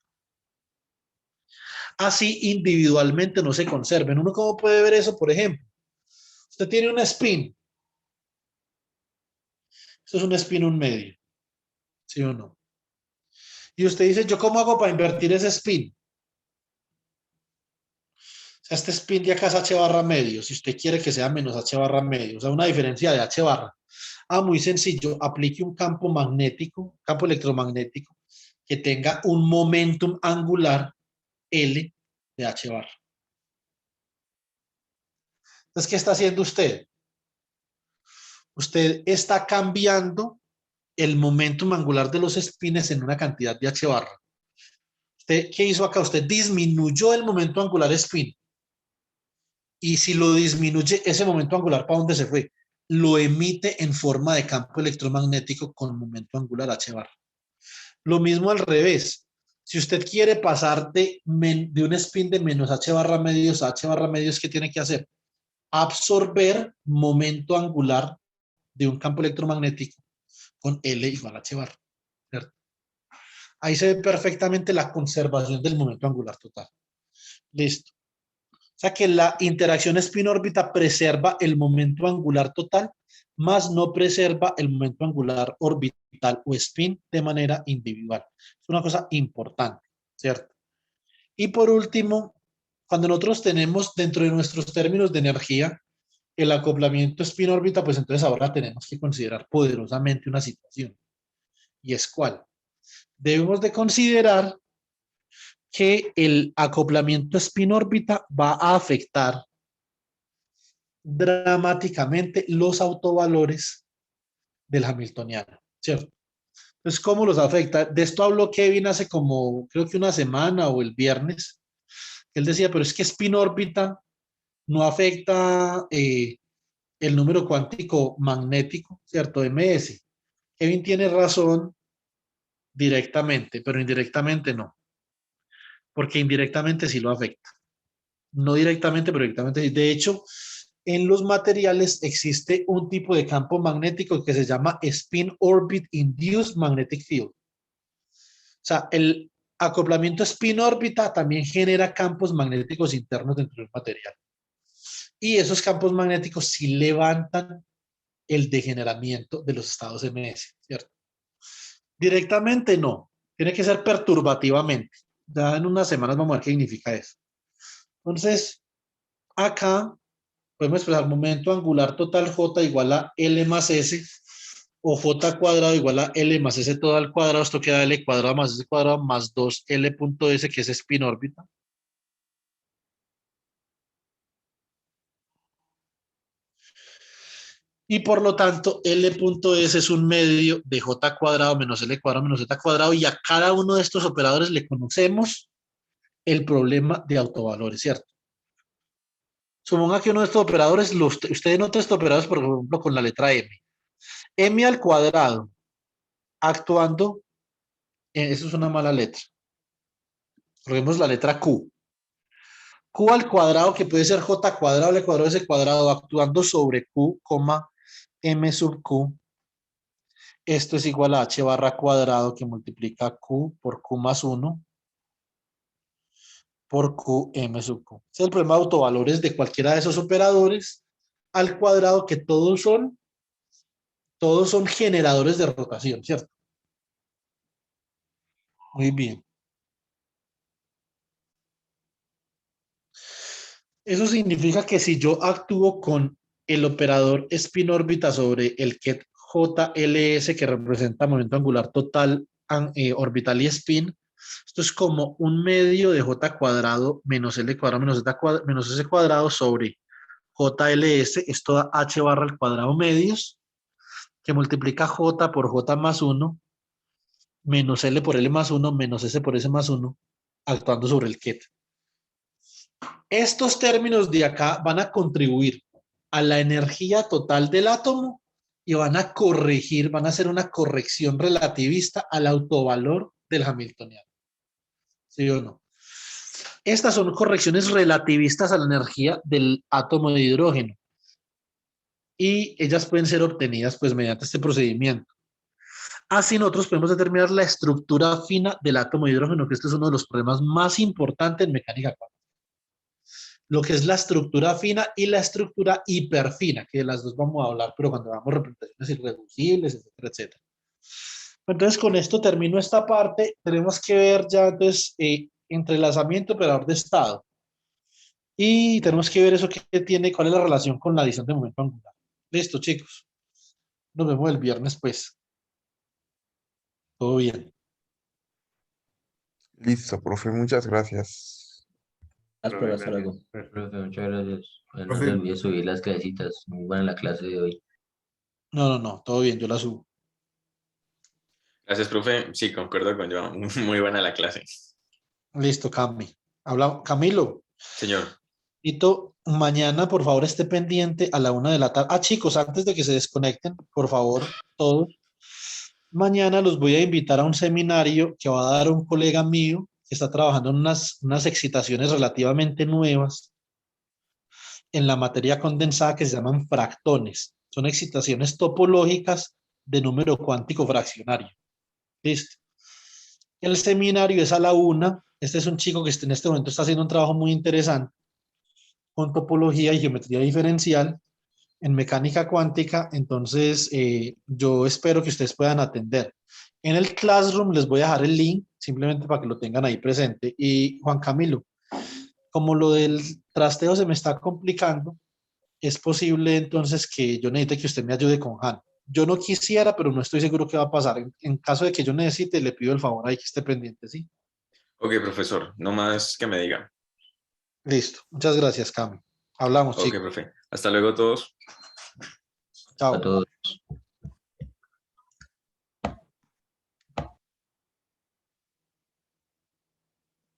Así individualmente no se conserven. ¿Uno cómo puede ver eso? Por ejemplo, usted tiene una spin. Esto es un spin un medio. ¿Sí o no? Y usted dice, ¿yo cómo hago para invertir ese spin? O sea, este spin de acá es H barra medio. Si usted quiere que sea menos H barra medio. O sea, una diferencia de H barra. Ah, muy sencillo. Aplique un campo magnético, campo electromagnético, que tenga un momentum angular L de H barra. Entonces, ¿qué está haciendo usted? Usted está cambiando el momentum angular de los espines en una cantidad de h barra. ¿Usted qué hizo acá? Usted disminuyó el momento angular spin. Y si lo disminuye, ese momento angular, ¿para dónde se fue? Lo emite en forma de campo electromagnético con momento angular h barra. Lo mismo al revés. Si usted quiere pasar de un spin de menos h barra medios a h barra medios, ¿qué tiene que hacer? Absorber momento angular de un campo electromagnético con L igual a h barra. ¿Cierto? Ahí se ve perfectamente la conservación del momento angular total. Listo. O sea que la interacción spin-órbita preserva el momento angular total, más no preserva el momento angular orbital o spin de manera individual. Es una cosa importante, ¿cierto? Y por último, cuando nosotros tenemos dentro de nuestros términos de energía el acoplamiento spin-órbita, pues entonces ahora tenemos que considerar poderosamente una situación. ¿Y es cuál? Debemos de considerar que el acoplamiento spin-órbita va a afectar dramáticamente los autovalores del Hamiltoniano, ¿cierto? Entonces, ¿cómo los afecta? De esto habló Kevin hace como, creo que una semana o el viernes. Él decía, pero es que spin-órbita no afecta el número cuántico magnético, ¿cierto? MS. Kevin tiene razón directamente, pero indirectamente no, porque indirectamente sí lo afecta. No directamente, pero directamente sí. De hecho, en los materiales existe un tipo de campo magnético que se llama Spin Orbit Induced Magnetic Field. O sea, el acoplamiento spin órbita también genera campos magnéticos internos dentro del material. Y esos campos magnéticos sí levantan el degeneramiento de los estados MS, ¿cierto? Directamente no, tiene que ser perturbativamente. Ya en unas semanas vamos a ver qué significa eso. Entonces, acá podemos expresar momento angular total J igual a L más S o J cuadrado igual a L más S todo al cuadrado. Esto queda L cuadrado más S cuadrado más 2L punto S, que es spin órbita. Y por lo tanto, L punto S es un medio de J cuadrado menos L cuadrado menos Z cuadrado. Y a cada uno de estos operadores le conocemos el problema de autovalores, ¿cierto? Suponga que uno de estos operadores, usted nota estos operadores, por ejemplo, con la letra M. M al cuadrado, actuando, eso es una mala letra. Probemos la letra Q. Q al cuadrado, que puede ser J cuadrado, L cuadrado, S cuadrado, actuando sobre Q, M sub Q. Esto es igual a H barra cuadrado, que multiplica Q por Q más 1 por Q M sub Q. Ese es el problema de autovalores de cualquiera de esos operadores al cuadrado, que todos son generadores de rotación, ¿cierto? Muy bien. Eso significa que si yo actúo con el operador spin órbita sobre el ket JLS, que representa momento angular total, orbital y spin, esto es como un medio de J cuadrado menos L cuadrado menos Z cuadrado menos S cuadrado sobre JLS, esto da H barra al cuadrado medios, que multiplica J por J más 1, menos L por L más 1, menos S por S más 1, actuando sobre el ket. Estos términos de acá van a contribuir a la energía total del átomo y van a corregir, van a hacer una corrección relativista al autovalor del Hamiltoniano. ¿Sí o no? Estas son correcciones relativistas a la energía del átomo de hidrógeno y ellas pueden ser obtenidas pues mediante este procedimiento. Así nosotros podemos determinar la estructura fina del átomo de hidrógeno, que este es uno de los problemas más importantes en mecánica cuántica. Lo que es la estructura fina y la estructura hiperfina, que de las dos vamos a hablar, pero cuando hagamos representaciones irreducibles, etcétera, etcétera. Entonces, con esto termino esta parte. Tenemos que ver ya, entonces, entrelazamiento operador de estado. Y tenemos que ver eso que tiene, cuál es la relación con la adición de momento angular. Listo, chicos. Nos vemos el viernes, pues. Todo bien. Listo, profe, muchas gracias. Hasta Profe, luego. Profe, muchas gracias. No Profe. le olvide subir las clasecitas. Muy buena la clase de hoy. No, todo bien, yo la subo. Gracias, profe. Sí, concuerdo con yo. Muy buena la clase. Listo, Camilo. Señor, Tito, mañana por favor esté pendiente a la 1 de la tarde. Ah, chicos, antes de que se desconecten, por favor, todos. Mañana los voy a invitar a un seminario que va a dar un colega mío que está trabajando en unas excitaciones relativamente nuevas en la materia condensada que se llaman fractones. Son excitaciones topológicas de número cuántico fraccionario. Listo. El seminario es a la 1. Este es un chico que en este momento está haciendo un trabajo muy interesante con topología y geometría diferencial en mecánica cuántica. Entonces, yo espero que ustedes puedan atender. En el Classroom les voy a dejar el link, simplemente para que lo tengan ahí presente. Y Juan Camilo, como lo del trasteo se me está complicando, es posible entonces que yo necesite que usted me ayude con Han. Yo no quisiera, pero no estoy seguro qué va a pasar. En caso de que yo necesite, le pido el favor ahí que esté pendiente, ¿sí? ok, profesor, no más que me diga. Listo. Muchas gracias, Cami. Hablamos, Ok, chicos. profe. Hasta luego todos. A Chao. todos.